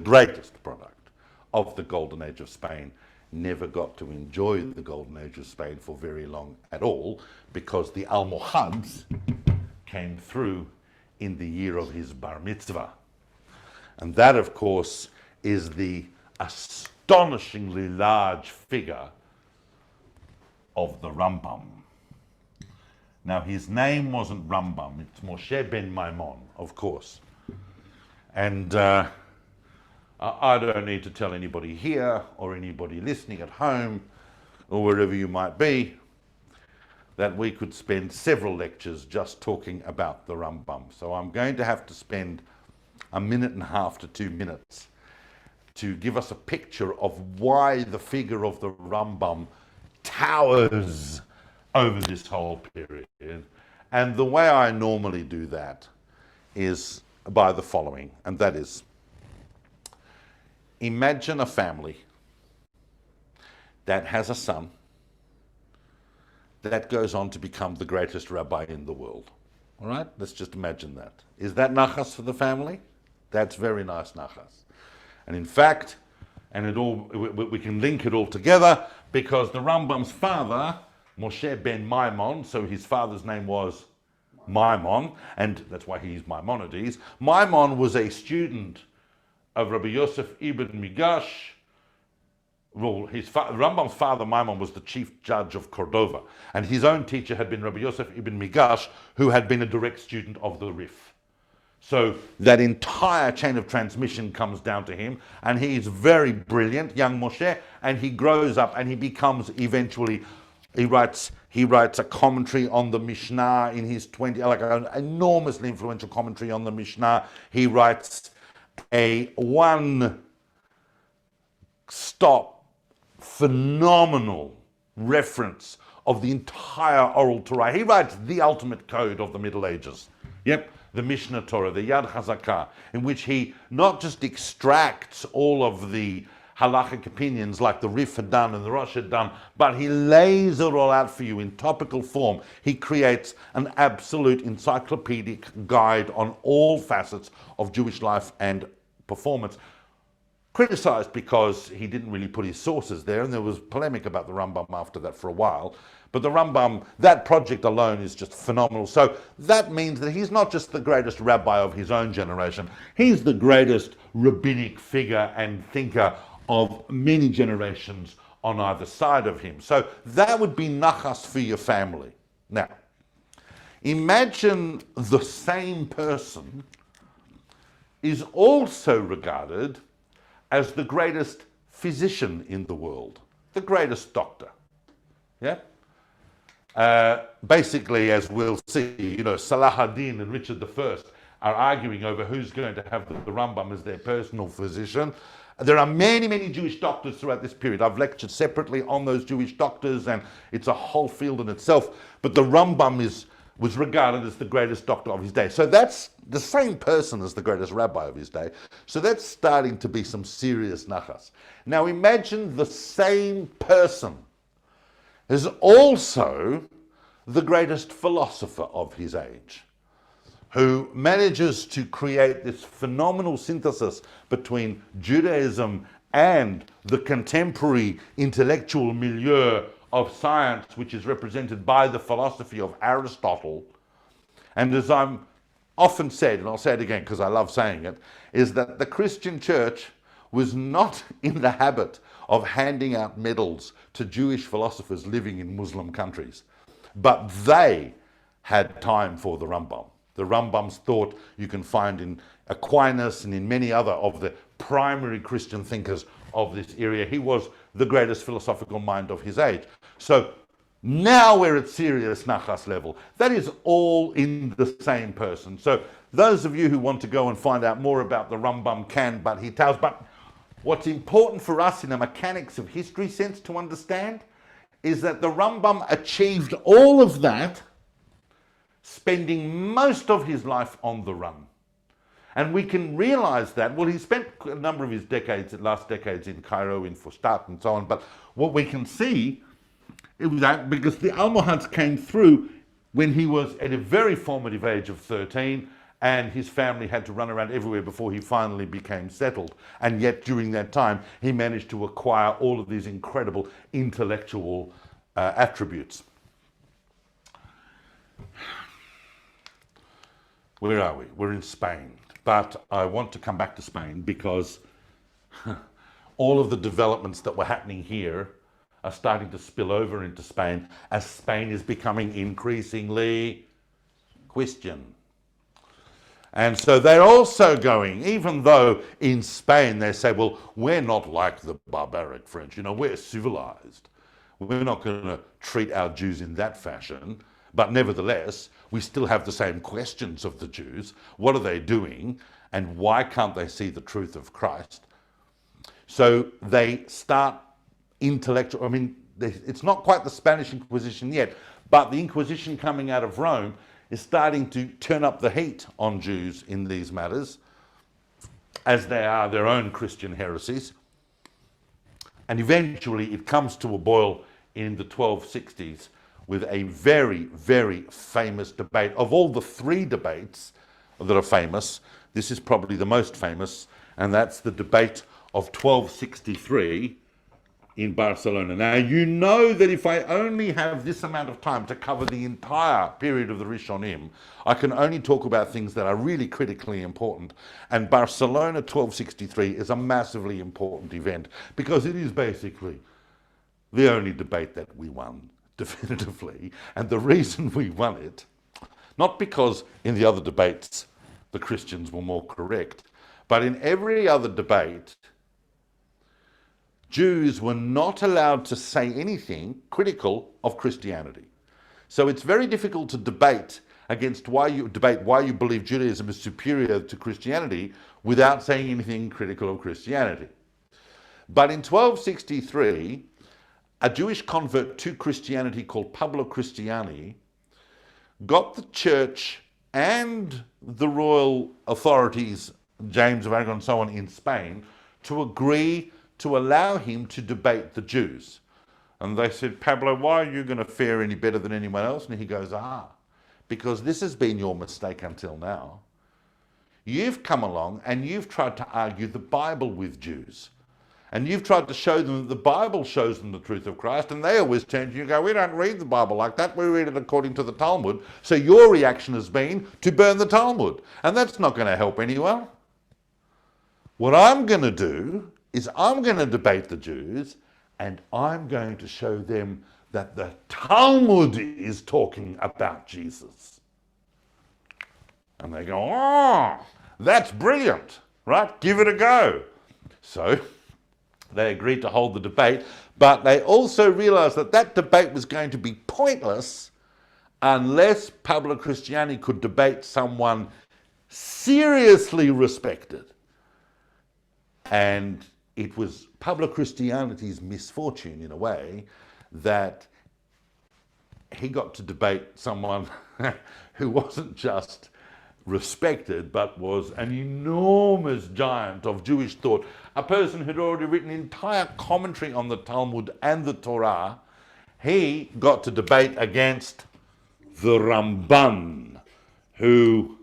Golden Age of Spain never got to enjoy the Golden Age of Spain for very long at all, because the Almohads came through in the year of his bar mitzvah. And that, of course, is the astonishingly large figure of the Rambam. Now, his name wasn't Rambam, it's Moshe ben Maimon, of course. And I don't need to tell anybody here or anybody listening at home or wherever you might be that we could spend several lectures just talking about the Rambam. So I'm going to have to spend 1.5 minutes to 2 minutes to give us a picture of why the figure of the Rambam towers over this whole period. And the way I normally do that is by the following, and that is, imagine a family that has a son that goes on to become the greatest rabbi in the world. All right, let's just imagine that. Is that nachas for the family? That's very nice nachas. And in fact, we can link it all together, because the Rambam's father, Moshe ben Maimon, so his father's name was Maimon, and that's why he's Maimonides. Maimon was a student of Rabbi Yosef ibn Migash. Well, Rambam's father, Maimon, was the chief judge of Cordova, and his own teacher had been Rabbi Yosef ibn Migash, who had been a direct student of the Rif. So that entire chain of transmission comes down to him, and he's very brilliant, young Moshe, and he grows up and he becomes eventually, he writes a commentary on the Mishnah in his 20s, like an enormously influential commentary on the Mishnah. He writes a one-stop, phenomenal reference of the entire oral Torah. He writes the ultimate code of the Middle Ages. Yep, the Mishnah Torah, the Yad Chazakah, in which he not just extracts all of the halachic opinions like the Rif had done and the Rosh had done, but he lays it all out for you in topical form. He creates an absolute encyclopedic guide on all facets of Jewish life and performance, criticised because he didn't really put his sources there, and there was polemic about the Rambam after that for a while. But the Rambam, that project alone is just phenomenal. So that means that he's not just the greatest rabbi of his own generation, he's the greatest rabbinic figure and thinker of many generations on either side of him. So that would be nachas for your family. Now, imagine the same person is also regarded as the greatest physician in the world, the greatest doctor. Yeah? Basically, as we'll see, Salah ad-Din and Richard I are arguing over who's going to have the Rambam as their personal physician. There are many, many Jewish doctors throughout this period. I've lectured separately on those Jewish doctors, and it's a whole field in itself. But the Rambam was regarded as the greatest doctor of his day. So that's the same person as the greatest rabbi of his day. So that's starting to be some serious nachas. Now imagine the same person is also the greatest philosopher of his age, who manages to create this phenomenal synthesis between Judaism and the contemporary intellectual milieu of science, which is represented by the philosophy of Aristotle. And as I'm often said, and I'll say it again because I love saying it, is that the Christian church was not in the habit of handing out medals to Jewish philosophers living in Muslim countries, but they had time for the Rambam. The Rambam's thought you can find in Aquinas and in many other of the primary Christian thinkers of this area. He was the greatest philosophical mind of his age. So now we're at serious nachas level. That is all in the same person. So those of you who want to go and find out more about the Rambam can, but he tells. But what's important for us in a mechanics of history sense to understand is that the Rambam achieved all of that spending most of his life on the run. And we can realize that, well, he spent a number of his last decades in Cairo, in Fustat and so on, but what we can see is that because the Almohads came through when he was at a very formative age of 13, and his family had to run around everywhere before he finally became settled. And yet during that time, he managed to acquire all of these incredible intellectual attributes. Where are we? We're in Spain. But I want to come back to Spain because all of the developments that were happening here are starting to spill over into Spain as Spain is becoming increasingly Christian. And so they're also going, even though in Spain they say, well, we're not like the barbaric French, we're civilized. We're not going to treat our Jews in that fashion. But nevertheless, we still have the same questions of the Jews. What are they doing? And why can't they see the truth of Christ? So they start intellectual, it's not quite the Spanish Inquisition yet, but the Inquisition coming out of Rome is starting to turn up the heat on Jews in these matters, as they are their own Christian heresies. And eventually it comes to a boil in the 1260s with a very, very famous debate. Of all the three debates that are famous, this is probably the most famous, and that's the debate of 1263 in Barcelona. Now, you know that if I only have this amount of time to cover the entire period of the Rishonim, I can only talk about things that are really critically important. And Barcelona 1263 is a massively important event because it is basically the only debate that we won definitively. And the reason we won it, not because in the other debates the Christians were more correct, but in every other debate, Jews were not allowed to say anything critical of Christianity. So it's very difficult to debate why you believe Judaism is superior to Christianity without saying anything critical of Christianity. But in 1263, a Jewish convert to Christianity called Pablo Cristiani got the church and the royal authorities, James of Aragon and so on in Spain, to agree to allow him to debate the Jews. And they said, Pablo, why are you going to fare any better than anyone else? And he goes, because this has been your mistake until now. You've come along and you've tried to argue the Bible with Jews. And you've tried to show them that the Bible shows them the truth of Christ, and they always turn to you and go, we don't read the Bible like that, we read it according to the Talmud. So your reaction has been to burn the Talmud. And that's not going to help anyone. What I'm going to do is I'm going to debate the Jews, and I'm going to show them that the Talmud is talking about Jesus. And they go, oh, that's brilliant, right? Give it a go. So they agreed to hold the debate, but they also realized that that debate was going to be pointless unless Pablo Cristiani could debate someone seriously respected. And it was Pablo Cristiani's misfortune, in a way, that he got to debate someone who wasn't just respected, but was an enormous giant of Jewish thought, a person who'd already written an entire commentary on the Talmud and the Torah. He got to debate against the Ramban, who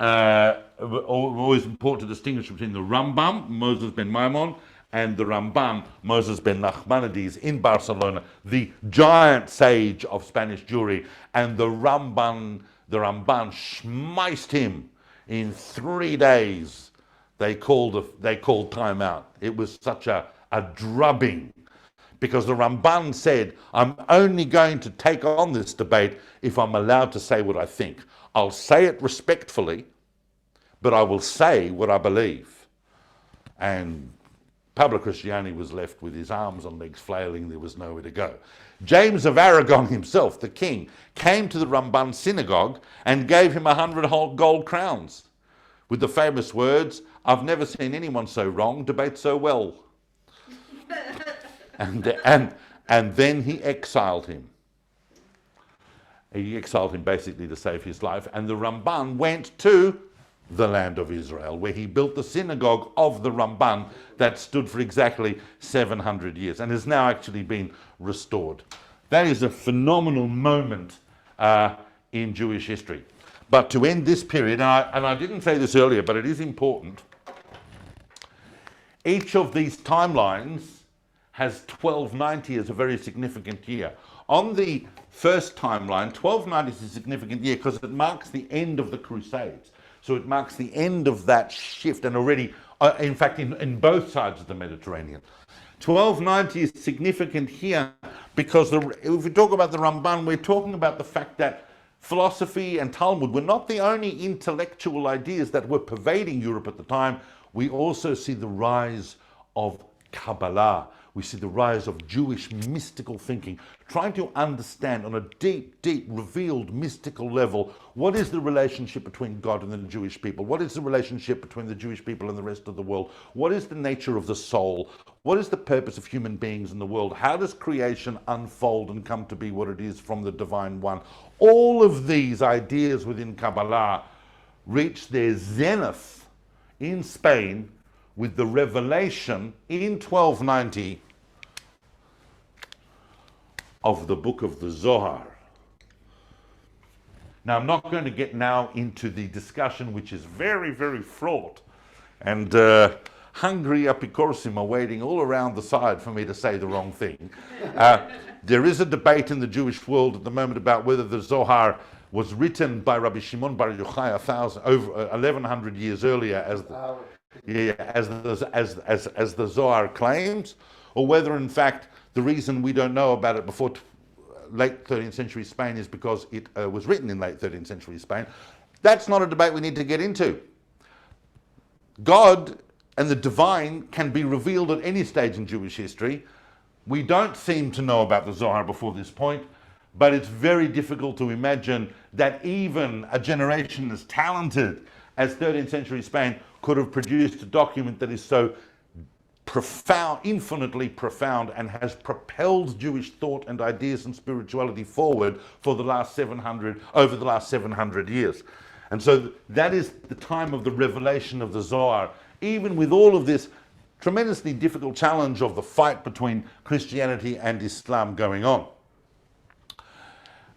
always important to distinguish between the Rambam, Moses ben Maimon, and the Ramban, Moses ben Nachmanides in Barcelona, the giant sage of Spanish Jewry, and the Ramban schmeiced him in 3 days. They called time out. It was such a drubbing, because the Ramban said, I'm only going to take on this debate if I'm allowed to say what I think. I'll say it respectfully, but I will say what I believe. And Pablo Cristiani was left with his arms and legs flailing. There was nowhere to go. James of Aragon himself, the king, came to the Ramban synagogue and gave him 100 gold crowns with the famous words, I've never seen anyone so wrong debate so well. and then he exiled him. He exiled him basically to save his life. And the Ramban went to the land of Israel, where he built the synagogue of the Ramban that stood for exactly 700 years and has now actually been restored. That is a phenomenal moment in Jewish history. But to end this period, and I didn't say this earlier, but it is important, each of these timelines has 1290 as a very significant year. On the first timeline, 1290 is a significant year because it marks the end of the Crusades. So it marks the end of that shift, and already, in fact, in both sides of the Mediterranean. 1290 is significant here because if we talk about the Ramban, we're talking about the fact that philosophy and Talmud were not the only intellectual ideas that were pervading Europe at the time. We also see the rise of Kabbalah. We see the rise of Jewish mystical thinking, trying to understand on a deep, deep, revealed mystical level, what is the relationship between God and the Jewish people? What is the relationship between the Jewish people and the rest of the world? What is the nature of the soul? What is the purpose of human beings in the world? How does creation unfold and come to be what it is from the Divine One? All of these ideas within Kabbalah reach their zenith in Spain with the revelation in 1290 of the book of the Zohar. Now, I'm not going to get now into the discussion, which is very, very fraught, and hungry apicorsim are waiting all around the side for me to say the wrong thing. There is a debate in the Jewish world at the moment about whether the Zohar was written by Rabbi Shimon Bar Yochai over 1100 years earlier, as the Zohar claims, or whether in fact the reason we don't know about it before late 13th century Spain is because it was written in late 13th century Spain. That's not a debate we need to get into. God and the divine can be revealed at any stage in Jewish history. We don't seem to know about the Zohar before this point, but it's very difficult to imagine that even a generation as talented as 13th century Spain could have produced a document that is so profound, infinitely profound, and has propelled Jewish thought and ideas and spirituality forward for the last over the last 700 years. And so that is the time of the revelation of the Zohar, even with all of this tremendously difficult challenge of the fight between Christianity and Islam going on.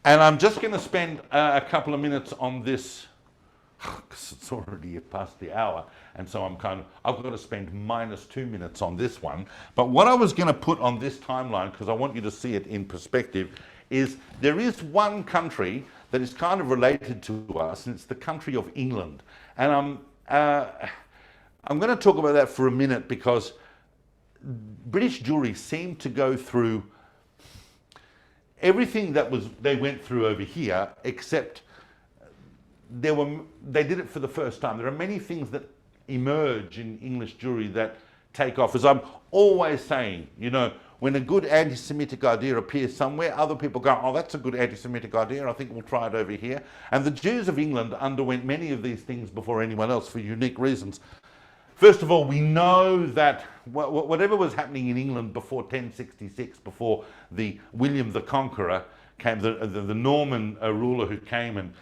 And I'm just going to spend a couple of minutes on this because it's already past the hour, and so I've got to spend -2 minutes on this one. But what I was going to put on this timeline, because I want you to see it in perspective, is there is one country that is kind of related to us, and it's the country of England. And I'm going to talk about that for a minute, because British Jewry seemed to go through everything that they went through over here, except they did it for the first time. There are many things that emerge in English Jewry that take off. As I'm always saying, you know, when a good anti-Semitic idea appears somewhere, other people go, oh, that's a good anti-Semitic idea, I think we'll try it over here. And the Jews of England underwent many of these things before anyone else for unique reasons. First of all, we know that whatever was happening in England before 1066, before William the Conqueror came, the Norman ruler who came and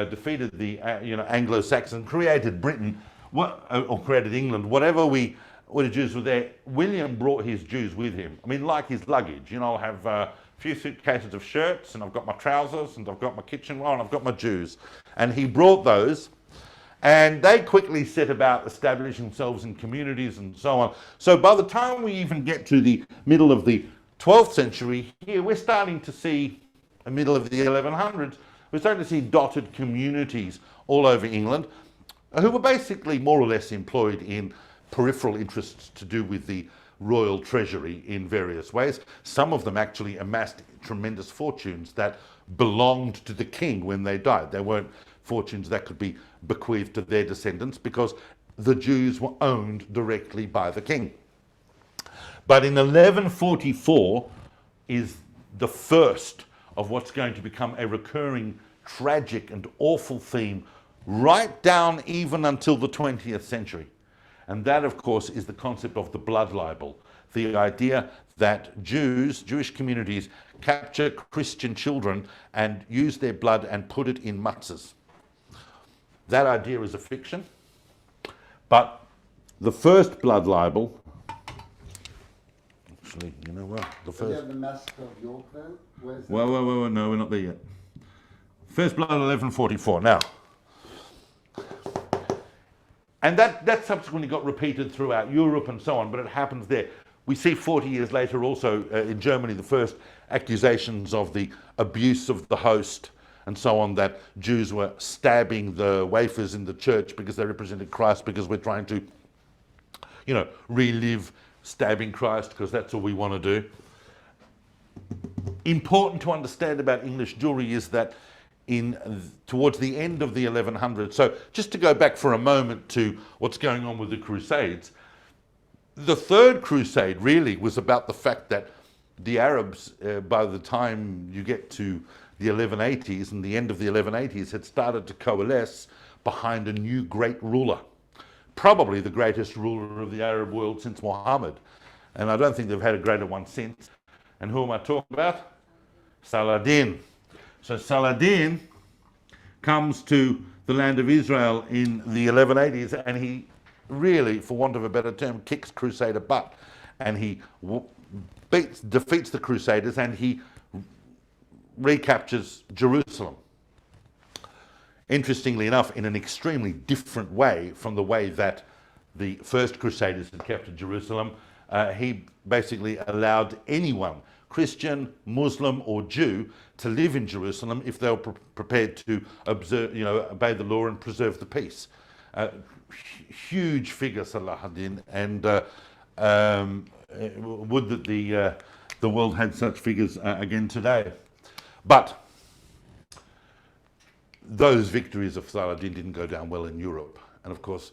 defeated the Anglo-Saxon, created Britain, or created England, whatever the Jews were there, William brought his Jews with him. I mean, like his luggage. You know, I'll have a few suitcases of shirts, and I've got my trousers, and I've got my kitchenware, and I've got my Jews. And he brought those, and they quickly set about establishing themselves in communities and so on. So by the time we even get to the middle of the 12th century, here we're starting to see, the middle of the 1100s, we're starting to see dotted communities all over England, who were basically more or less employed in peripheral interests to do with the royal treasury in various ways. Some of them actually amassed tremendous fortunes that belonged to the king when they died. They weren't fortunes that could be bequeathed to their descendants, because the Jews were owned directly by the king. But in 1144 is the first of what's going to become a recurring tragic and awful theme right down even until the 20th century. And that, of course, is the concept of the blood libel, the idea that Jewish communities capture Christian children and use their blood and put it in matzahs. That idea is a fiction, but the first blood libel, actually, you know what, the So you first... have the massacre of York then? Where's that? Well, no, we're not there yet. First blood, 1144. Now, and that subsequently got repeated throughout Europe and so on, but it happens there. We see 40 years later also in Germany the first accusations of the abuse of the host and so on, that Jews were stabbing the wafers in the church because they represented Christ, because we're trying to, you know, relive stabbing Christ because that's all we want to do. Important to understand about English Jewry is that towards the end of the 1100s, so just to go back for a moment to what's going on with the Crusades, the Third Crusade really was about the fact that the Arabs, by the time you get to the 1180s and the end of the 1180s, had started to coalesce behind a new great ruler, probably the greatest ruler of the Arab world since Muhammad. And I don't think they've had a greater one since. And who am I talking about? Saladin. So Saladin comes to the land of Israel in the 1180s, and he really, for want of a better term, kicks Crusader butt. And he defeats the Crusaders, and he recaptures Jerusalem. Interestingly enough, in an extremely different way from the way that the first Crusaders had captured Jerusalem. He basically allowed anyone, Christian, Muslim, or Jew, to live in Jerusalem if they were prepared to observe, obey the law and preserve the peace. Huge figure, Saladin, and would that the world had such figures again today. But those victories of Saladin didn't go down well in Europe, and of course,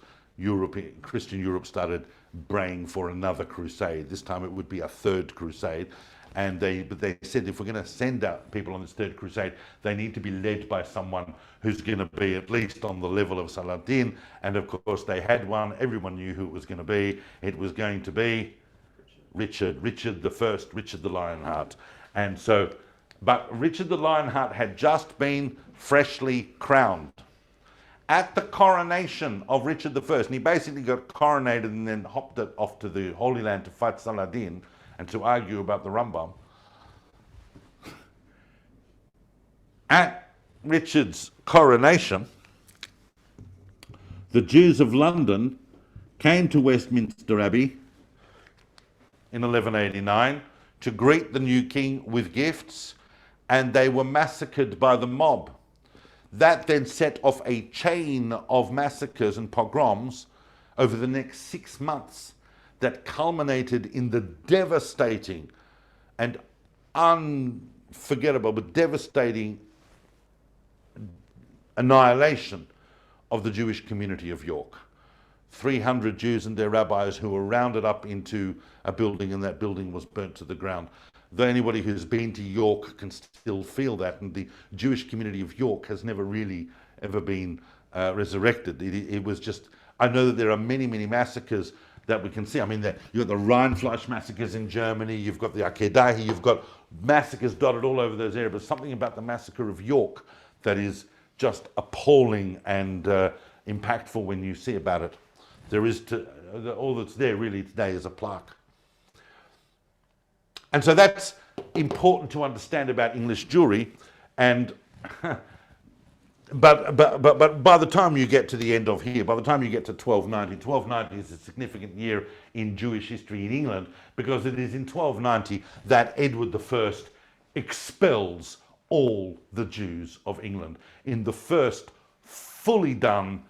Christian Europe started braying for another crusade. This time it would be a third crusade. But they said if we're going to send out people on this third crusade, they need to be led by someone who's going to be at least on the level of Saladin. And of course they had one. Everyone knew who it was going to be. It was going to be Richard the First, Richard the Lionheart. And so, but Richard the Lionheart had just been freshly crowned. At the coronation of Richard I, and he basically got coronated and then hopped it off to the Holy Land to fight Saladin and to argue about the Rambam. At Richard's coronation, the Jews of London came to Westminster Abbey in 1189 to greet the new king with gifts, and they were massacred by the mob. That then set off a chain of massacres and pogroms over the next 6 months that culminated in the devastating and unforgettable but devastating annihilation of the Jewish community of York. 300 Jews and their rabbis who were rounded up into a building, and that building was burnt to the ground. Though anybody who's been to York can still feel that, and the Jewish community of York has never really ever been resurrected. It was just, I know that there are many, many massacres that we can see. I mean, you've got the Rheinfleisch massacres in Germany, you've got the Akedahi, you've got massacres dotted all over those areas, but something about the massacre of York that is just appalling and impactful when you see about it. There is all that's there really today is a plaque. And so that's important to understand about English Jewry. And but by the time you get to the end of here, by the time you get to 1290 is a significant year in Jewish history in England, because it is in 1290 that Edward I expels all the Jews of England in the first fully done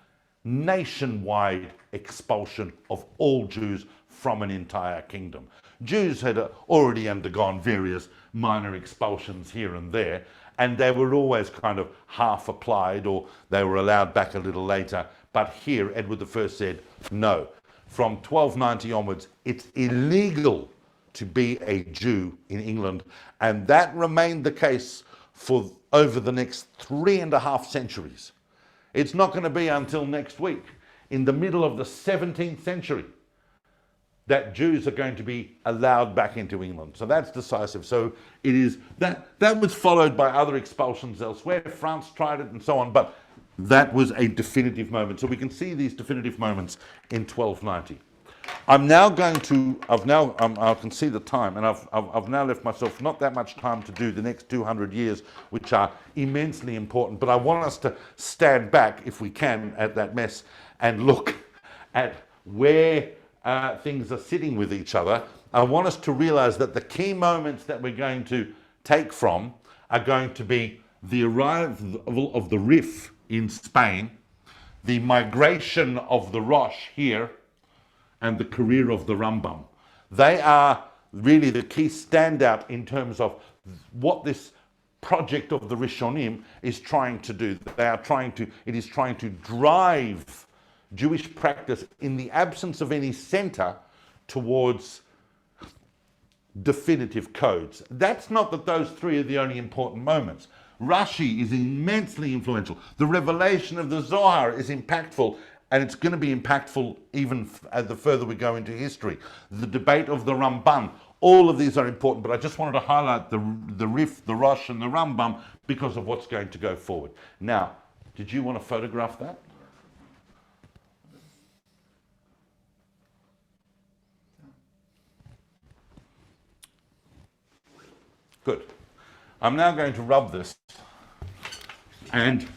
nationwide expulsion of all Jews from an entire kingdom. Jews had already undergone various minor expulsions here and there, and they were always kind of half applied, or they were allowed back a little later. But here, Edward I said, no. From 1290 onwards, it's illegal to be a Jew in England, and that remained the case for over the next 3.5 centuries. It's not going to be until next week, in the middle of the 17th century, that Jews are going to be allowed back into England. So that's decisive. So it is that was followed by other expulsions elsewhere. France tried it and so on, but that was a definitive moment. So we can see these definitive moments in 1290. I'm now going to, I can see the time, and I've now left myself not that much time to do the next 200 years, which are immensely important, but I want us to stand back, if we can, at that mess and look at where things are sitting with each other. I want us to realize that the key moments that we're going to take from are going to be the arrival of the Rif in Spain, the migration of the Rosh here, and the career of the Rambam. They are really the key standout in terms of what this project of the Rishonim is trying to do. It is trying to drive Jewish practice in the absence of any center towards definitive codes. That's not that those three are the only important moments. Rashi is immensely influential. The revelation of the Zohar is impactful, and it's going to be impactful even the further we go into history. The debate of the Ramban, all of these are important, but I just wanted to highlight the Rif, the Rosh, and the Rambam because of what's going to go forward. Now, did you want to photograph that? Good. I'm now going to rub this, and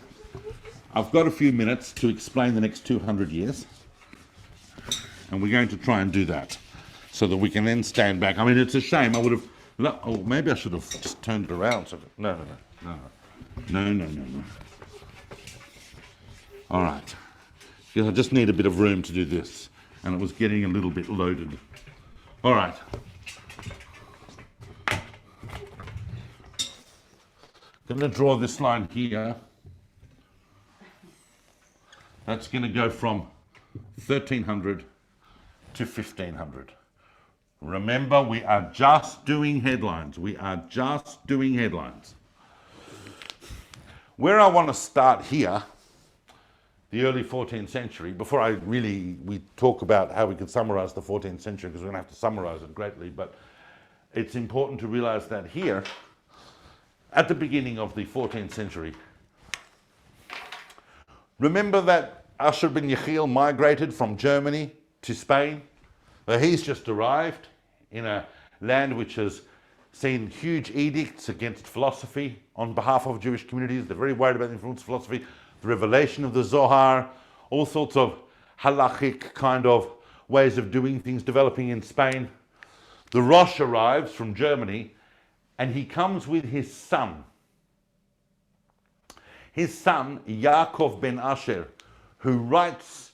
I've got a few minutes to explain the next 200 years, and we're going to try and do that so that we can then stand back. I mean, it's a shame. I would have, oh, maybe I should have just turned it around. So no. All right. Because I just need a bit of room to do this, and it was getting a little bit loaded. All right. I'm going to draw this line here. That's going to go from 1300 to 1500. Remember, we are just doing headlines. We are just doing headlines. Where I want to start here, the early 14th century, before we talk about how we could summarize the 14th century, because we're going to have to summarize it greatly, but it's important to realize that here, at the beginning of the 14th century, remember that Ashur ben Yechiel migrated from Germany to Spain? Well, he's just arrived in a land which has seen huge edicts against philosophy on behalf of Jewish communities. They're very worried about the influence of philosophy, the revelation of the Zohar, all sorts of halachic kind of ways of doing things developing in Spain. The Rosh arrives from Germany, and he comes with his son. His son, Yaakov ben Asher, who writes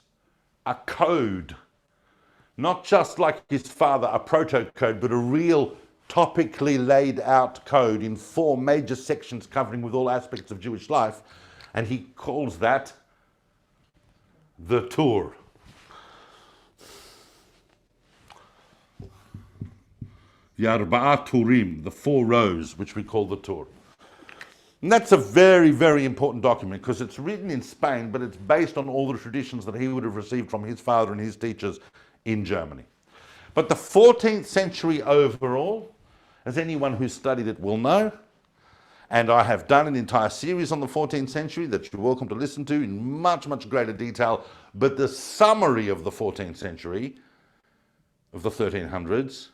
a code, not just like his father, a proto-code, but a real topically laid out code in 4 major sections covering with all aspects of Jewish life, and he calls that the Torah. The Arba'a Turim, the 4 rows, which we call the Torah. And that's a very, very important document because it's written in Spain, but it's based on all the traditions that he would have received from his father and his teachers in Germany. But the 14th century overall, as anyone who's studied it will know, and I have done an entire series on the 14th century that you're welcome to listen to in much, much greater detail, but the summary of the 14th century, of the 1300s,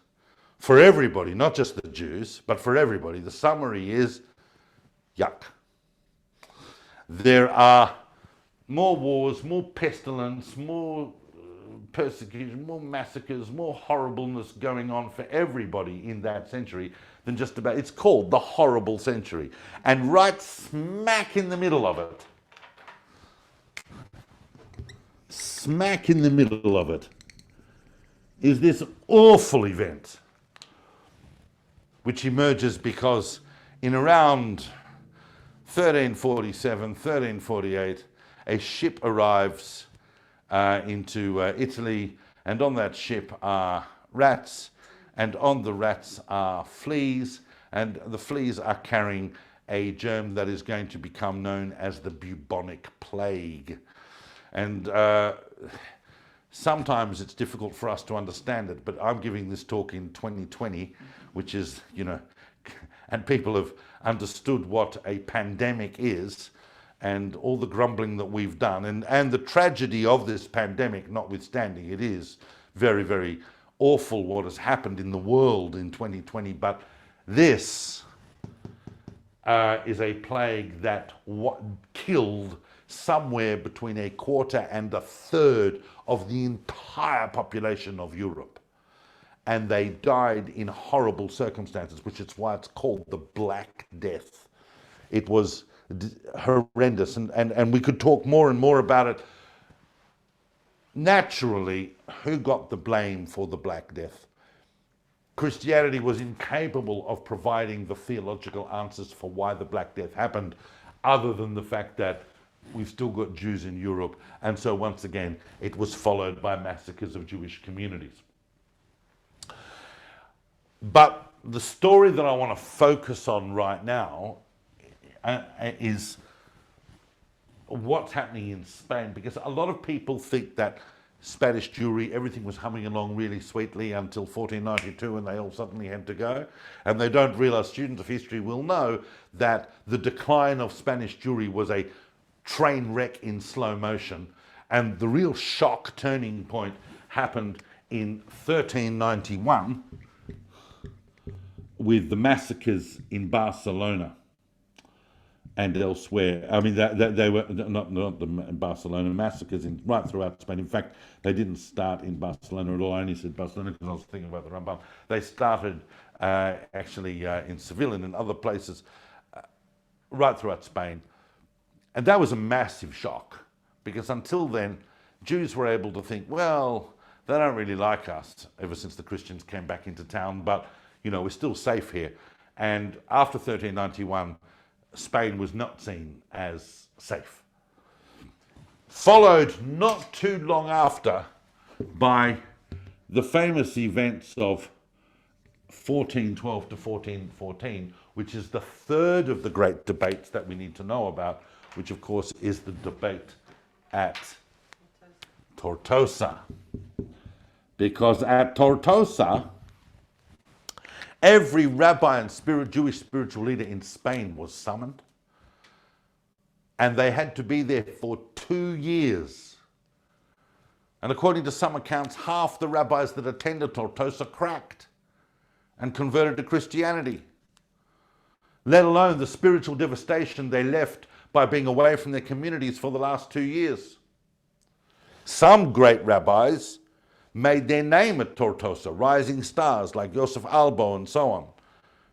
for everybody, not just the Jews, but for everybody, the summary is yuck. There are more wars, more pestilence, more persecution, more massacres, more horribleness going on for everybody in that century than just about. It's called the horrible century. And right smack in the middle of it, smack in the middle of it, is this awful event, which emerges because in around 1347, 1348, a ship arrives into Italy, and on that ship are rats, and on the rats are fleas, and the fleas are carrying a germ that is going to become known as the bubonic plague. And sometimes it's difficult for us to understand it, but I'm giving this talk in 2020, which is, and people have understood what a pandemic is and all the grumbling that we've done and the tragedy of this pandemic notwithstanding. It is very, very awful what has happened in the world in 2020, but this is a plague that killed somewhere between 1/4 and 1/3 of the entire population of Europe. And they died in horrible circumstances, which is why it's called the Black Death. It was horrendous, and we could talk more and more about it. Naturally, who got the blame for the Black Death? Christianity was incapable of providing the theological answers for why the Black Death happened, other than the fact that we've still got Jews in Europe, and so once again, it was followed by massacres of Jewish communities. But the story that I want to focus on right now is what's happening in Spain, because a lot of people think that Spanish Jewry, everything was humming along really sweetly until 1492 and they all suddenly had to go. And they don't realize, students of history will know, that the decline of Spanish Jewry was a train wreck in slow motion. And the real shock turning point happened in 1391 with the massacres in Barcelona and elsewhere. I mean, they were not the Barcelona massacres right throughout Spain. In fact, they didn't start in Barcelona at all. I only said Barcelona because I was thinking about the Rambam. They started actually in Seville and in other places right throughout Spain. And that was a massive shock, because until then, Jews were able to think, well, they don't really like us ever since the Christians came back into town, but, we're still safe here. And after 1391, Spain was not seen as safe. Followed not too long after by the famous events of 1412 to 1414, which is the third of the great debates that we need to know about, which of course is the debate at Tortosa. Because at Tortosa, every rabbi and Jewish spiritual leader in Spain was summoned, and they had to be there for 2 years. And according to some accounts, half the rabbis that attended Tortosa cracked and converted to Christianity, let alone the spiritual devastation they left by being away from their communities for the last 2 years. Some great rabbis made their name at Tortosa, rising stars like Yosef Albo and so on.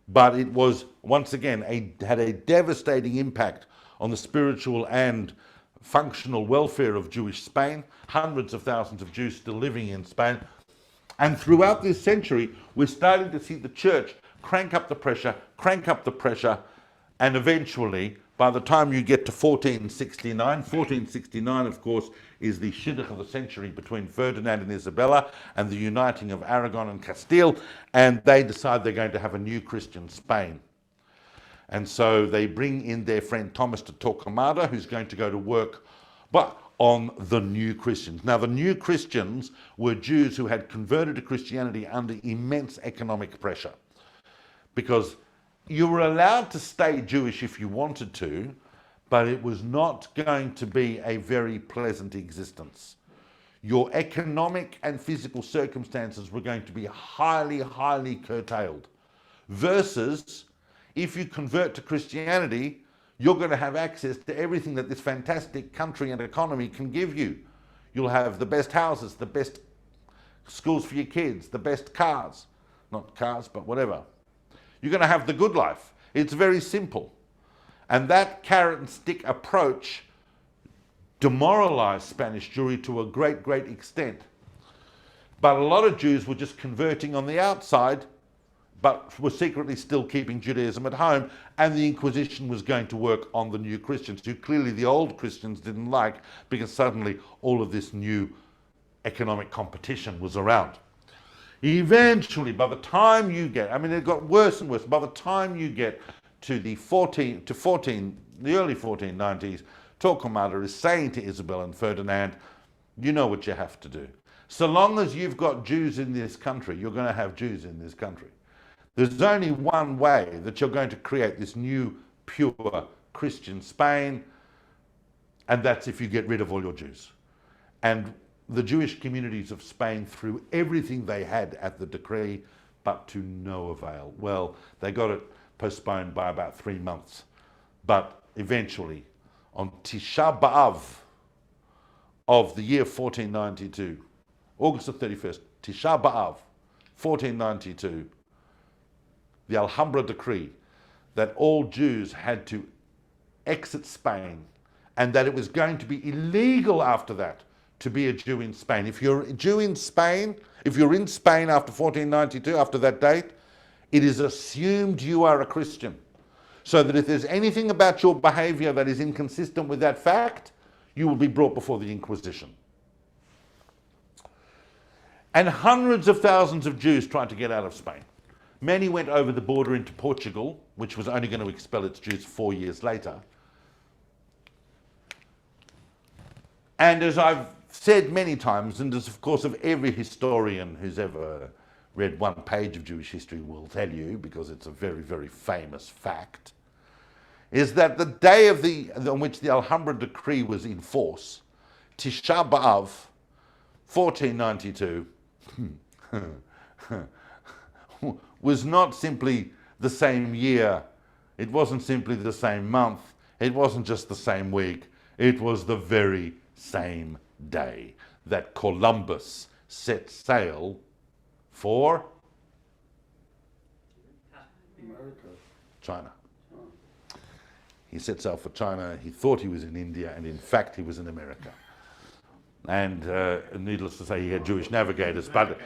But it was, once again, had a devastating impact on the spiritual and functional welfare of Jewish Spain. Hundreds of thousands of Jews still living in Spain. And throughout this century, we're starting to see the church crank up the pressure, and eventually, by the time you get to 1469, of course, is the shidduch of the century between Ferdinand and Isabella and the uniting of Aragon and Castile, and they decide they're going to have a new Christian Spain. And so they bring in their friend Thomas de Torquemada, who's going to go to work on the new Christians. Now, the new Christians were Jews who had converted to Christianity under immense economic pressure, because you were allowed to stay Jewish if you wanted to, but it was not going to be a very pleasant existence. Your economic and physical circumstances were going to be highly, highly curtailed. Versus, if you convert to Christianity, you're going to have access to everything that this fantastic country and economy can give you. You'll have the best houses, the best schools for your kids, the best cars. Not cars, but whatever. You're going to have the good life. It's very simple. And that carrot and stick approach demoralized Spanish Jewry to a great, great extent. But a lot of Jews were just converting on the outside, but were secretly still keeping Judaism at home, and the Inquisition was going to work on the new Christians, who clearly the old Christians didn't like, because suddenly all of this new economic competition was around. Eventually, by the time you get, I mean, it got worse and worse. By the time you get to the early 1490s, Torquemada is saying to Isabel and Ferdinand, you know what you have to do. So long as you've got Jews in this country, you're going to have Jews in this country. There's only one way that you're going to create this new, pure Christian Spain, and that's if you get rid of all your Jews. And the Jewish communities of Spain threw everything they had at the decree, but to no avail. Well, they got it postponed by about 3 months. But eventually, on Tisha B'Av of the year 1492, August the 31st, Tisha B'Av, 1492, the Alhambra decree that all Jews had to exit Spain, and that it was going to be illegal after that to be a Jew in Spain. If you're a Jew in Spain, if you're in Spain after 1492, after that date, it is assumed you are a Christian. So that if there's anything about your behavior that is inconsistent with that fact, you will be brought before the Inquisition. And hundreds of thousands of Jews tried to get out of Spain. Many went over the border into Portugal, which was only going to expel its Jews 4 years later. And as I've said many times, and as of course of every historian who's ever read one page of Jewish history will tell you, because it's a very, very famous fact, is that the day on which the Alhambra decree was in force, Tisha B'Av, 1492, was not simply the same year, it wasn't simply the same month, it wasn't just the same week, it was the very same day that Columbus set sail for America. China. He set sail for China. He thought he was in India, and in fact he was in America. And needless to say, he had Jewish navigators. But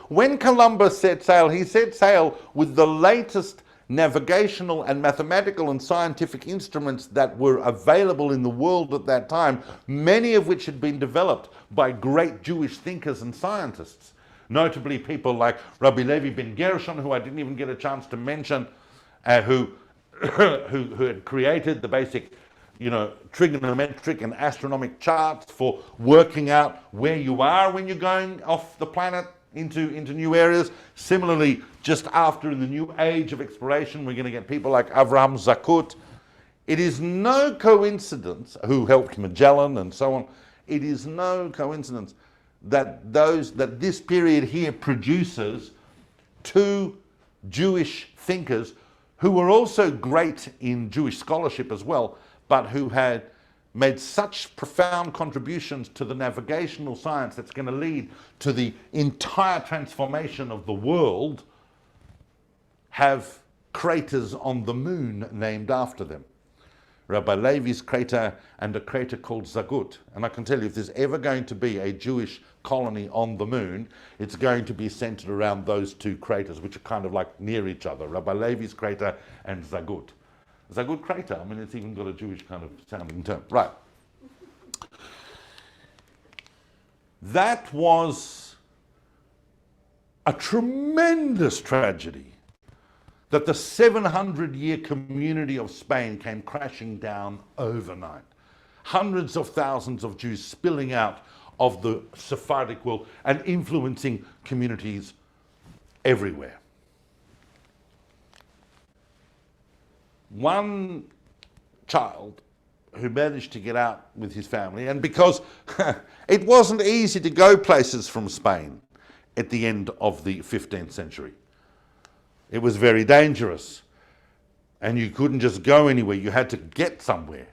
when Columbus set sail, he set sail with the latest navigational and mathematical and scientific instruments that were available in the world at that time, many of which had been developed by great Jewish thinkers and scientists, notably people like Rabbi Levi ben Gershon, who I didn't even get a chance to mention, who had created the basic, trigonometric and astronomic charts for working out where you are when you're going off the planet into new areas. Similarly, just after, in the new age of exploration, we're going to get people like Avraham Zakut. It is no coincidence, who helped Magellan and so on, it is no coincidence that this period here produces two Jewish thinkers who were also great in Jewish scholarship as well, but who had made such profound contributions to the navigational science that's going to lead to the entire transformation of the world, have craters on the moon named after them. Rabbi Levi's crater and a crater called Zagut. And I can tell you, if there's ever going to be a Jewish colony on the moon, it's going to be centered around those two craters, which are kind of like near each other, Rabbi Levi's crater and Zagut. Zagut crater, I mean, it's even got a Jewish kind of sounding term. Right. That was a tremendous tragedy, that the 700-year community of Spain came crashing down overnight. Hundreds of thousands of Jews spilling out of the Sephardic world and influencing communities everywhere. One child who managed to get out with his family, and because it wasn't easy to go places from Spain at the end of the 15th century. It was very dangerous, and you couldn't just go anywhere, you had to get somewhere.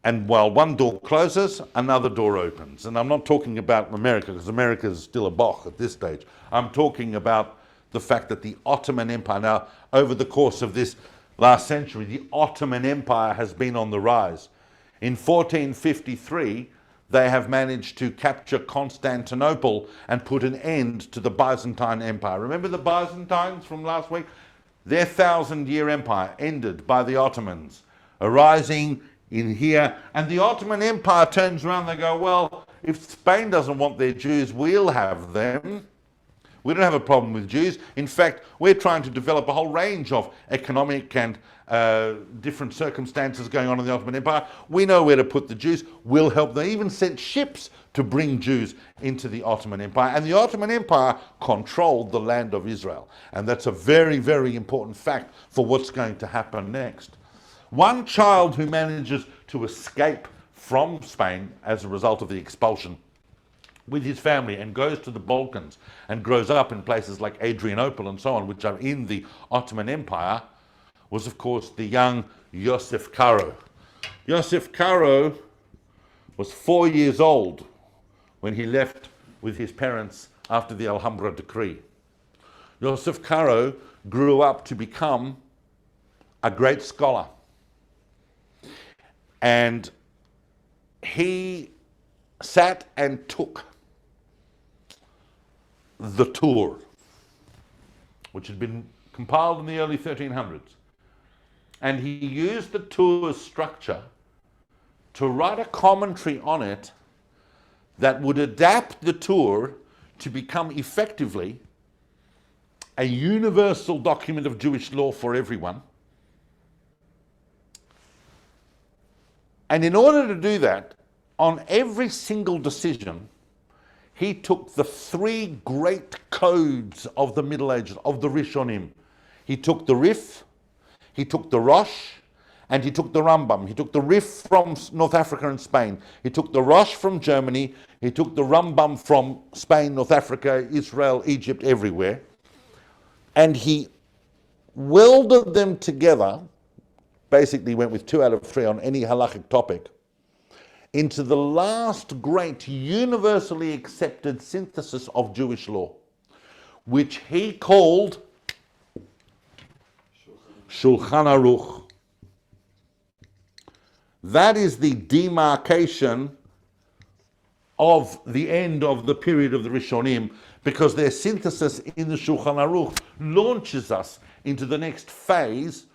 And while one door closes, another door opens. And I'm not talking about America, because America is still a bach at this stage. I'm talking about the fact that the Ottoman Empire, now over the course of this last century, the Ottoman Empire has been on the rise. In 1453, they have managed to capture Constantinople and put an end to the Byzantine Empire. Remember the Byzantines from last week? Their 1,000-year empire ended by the Ottomans, arising in here. And the Ottoman Empire turns around, they go, well, if Spain doesn't want their Jews, we'll have them. We don't have a problem with Jews. In fact, we're trying to develop a whole range of economic and different circumstances going on in the Ottoman Empire. We know where to put the Jews. We'll help them. They even sent ships to bring Jews into the Ottoman Empire. And the Ottoman Empire controlled the land of Israel. And that's a very, very important fact for what's going to happen next. One child who manages to escape from Spain as a result of the expulsion with his family and goes to the Balkans and grows up in places like Adrianople and so on, which are in the Ottoman Empire, was of course the young Yosef Karo. Yosef Karo was 4 years old when he left with his parents after the Alhambra decree. Yosef Karo grew up to become a great scholar. And he sat and took the Tur, which had been compiled in the early 1300s. And he used the Tur's structure to write a commentary on it that would adapt the Tur to become effectively a universal document of Jewish law for everyone. And in order to do that, on every single decision, he took the three great codes of the Middle Ages, of the Rishonim. He took the Rif, he took the Rosh, and he took the Rambam. He took the Rif from North Africa and Spain. He took the Rosh from Germany. He took the Rambam from Spain, North Africa, Israel, Egypt, everywhere. And he welded them together, basically went with 2 out of 3 on any halachic topic, into the last great universally accepted synthesis of Jewish law, which he called Shulchan Aruch. That is the demarcation of the end of the period of the Rishonim, because their synthesis in the Shulchan Aruch launches us into the next phase,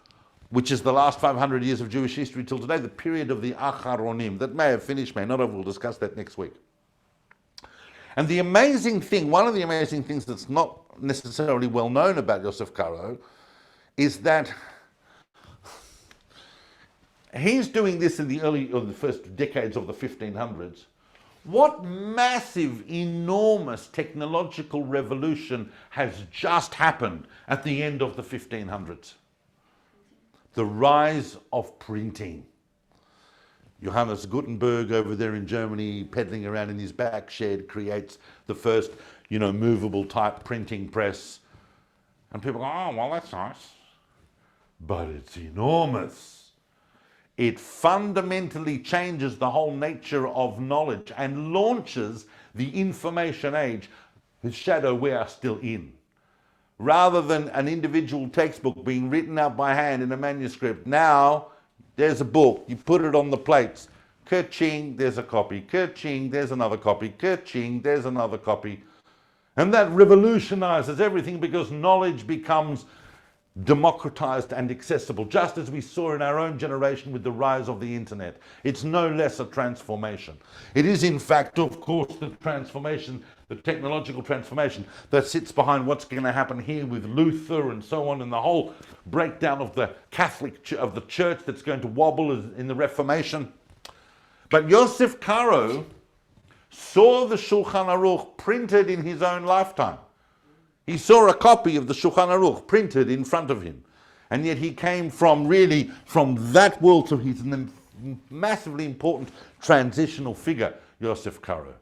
which is the last 500 years of Jewish history till today, the period of the Acharonim. That may have finished, may not have. We'll discuss that next week. And the amazing thing, one of the amazing things that's not necessarily well known about Yosef Karo, is that he's doing this in the early or the first decades of the 1500s. What massive, enormous technological revolution has just happened at the end of the 1500s? The rise of printing. Johannes Gutenberg over there in Germany, peddling around in his back shed, creates the first, movable type printing press. And people go, oh, well, that's nice. But it's enormous. It fundamentally changes the whole nature of knowledge and launches the information age, whose shadow we are still in. Rather than an individual textbook being written out by hand in a manuscript, now there's a book, you put it on the plates, ka-ching, there's a copy, ka-ching, there's another copy, ka-ching, there's another copy. And that revolutionizes everything because knowledge becomes democratized and accessible, just as we saw in our own generation with the rise of the internet. It's no less a transformation. It is, in fact, of course, the transformation, the technological transformation that sits behind what's going to happen here with Luther and so on, and the whole breakdown of the of the church that's going to wobble in the Reformation. But Yosef Karo saw the Shulchan Aruch printed in his own lifetime. He saw a copy of the Shulchan Aruch printed in front of him. And yet he came from that world, so he's a massively important transitional figure, Yosef Karo.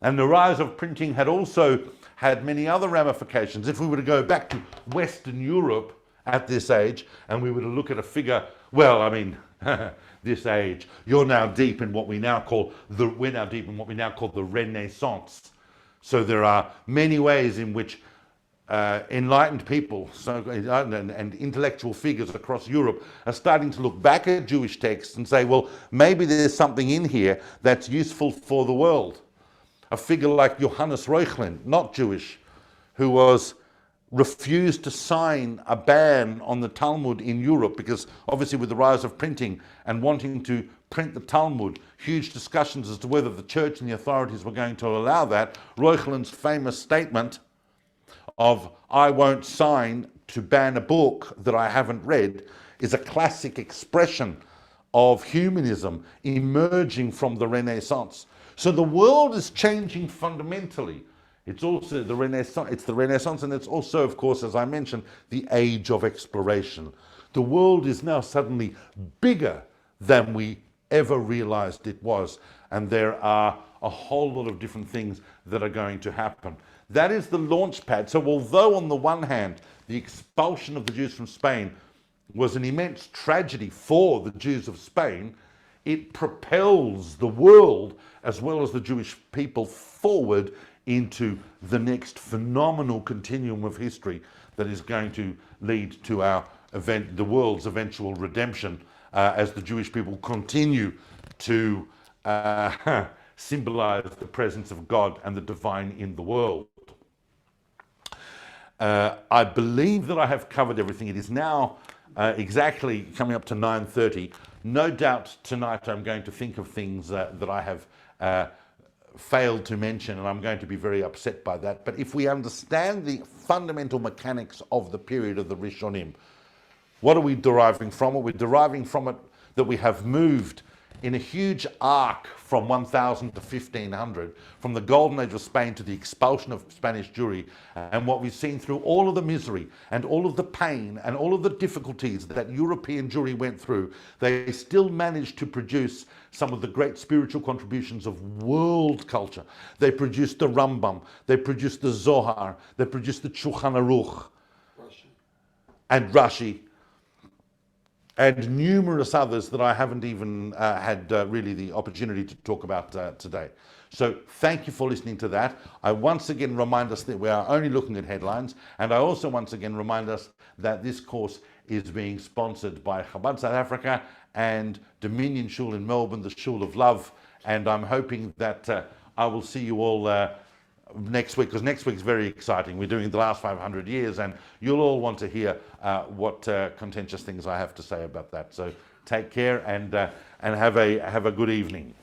And the rise of printing had also had many other ramifications. If we were to go back to Western Europe at this age, and we were to look at a figure, well, I mean, this age, we're now deep in what we now call the Renaissance. So there are many ways in which enlightened people and intellectual figures across Europe are starting to look back at Jewish texts and say, well, maybe there's something in here that's useful for the world. A figure like Johannes Reuchlin, not Jewish, who refused to sign a ban on the Talmud in Europe because obviously with the rise of printing and wanting to print the Talmud, huge discussions as to whether the church and the authorities were going to allow that. Reuchlin's famous statement of, I won't sign to ban a book that I haven't read, is a classic expression of humanism emerging from the Renaissance. So the world is changing fundamentally. It's also the Renaissance, and it's also, of course, as I mentioned, the age of exploration. The world is now suddenly bigger than we ever realized it was, and there are a whole lot of different things that are going to happen. That is the launch pad. So although on the one hand, the expulsion of the Jews from Spain was an immense tragedy for the Jews of Spain, it propels the world as well as the Jewish people forward into the next phenomenal continuum of history that is going to lead to the world's eventual redemption as the Jewish people continue to symbolize the presence of God and the divine in the world. I believe that I have covered everything. It is now exactly coming up to 9:30. No doubt tonight I'm going to think of things that I have failed to mention, and I'm going to be very upset by that. But if we understand the fundamental mechanics of the period of the Rishonim, what are we deriving from it? We're deriving from it that we have moved in a huge arc from 1000 to 1500, from the golden age of Spain to the expulsion of Spanish Jewry, and what we've seen through all of the misery and all of the pain and all of the difficulties that European Jewry went through, they still managed to produce some of the great spiritual contributions of world culture. They produced the Rambam, they produced the Zohar, they produced the Shulchan Aruch, and Rashi, and numerous others that I haven't even had really the opportunity to talk about today. So thank you for listening to that. I once again remind us that we are only looking at headlines, and I also once again remind us that this course is being sponsored by Chabad South Africa and Dominion Shul in Melbourne, the Shul of Love, and I'm hoping that I will see you all next week, because next week's very exciting. We're doing the last 500 years, and you'll all want to hear what contentious things I have to say about that. So take care and have a good evening.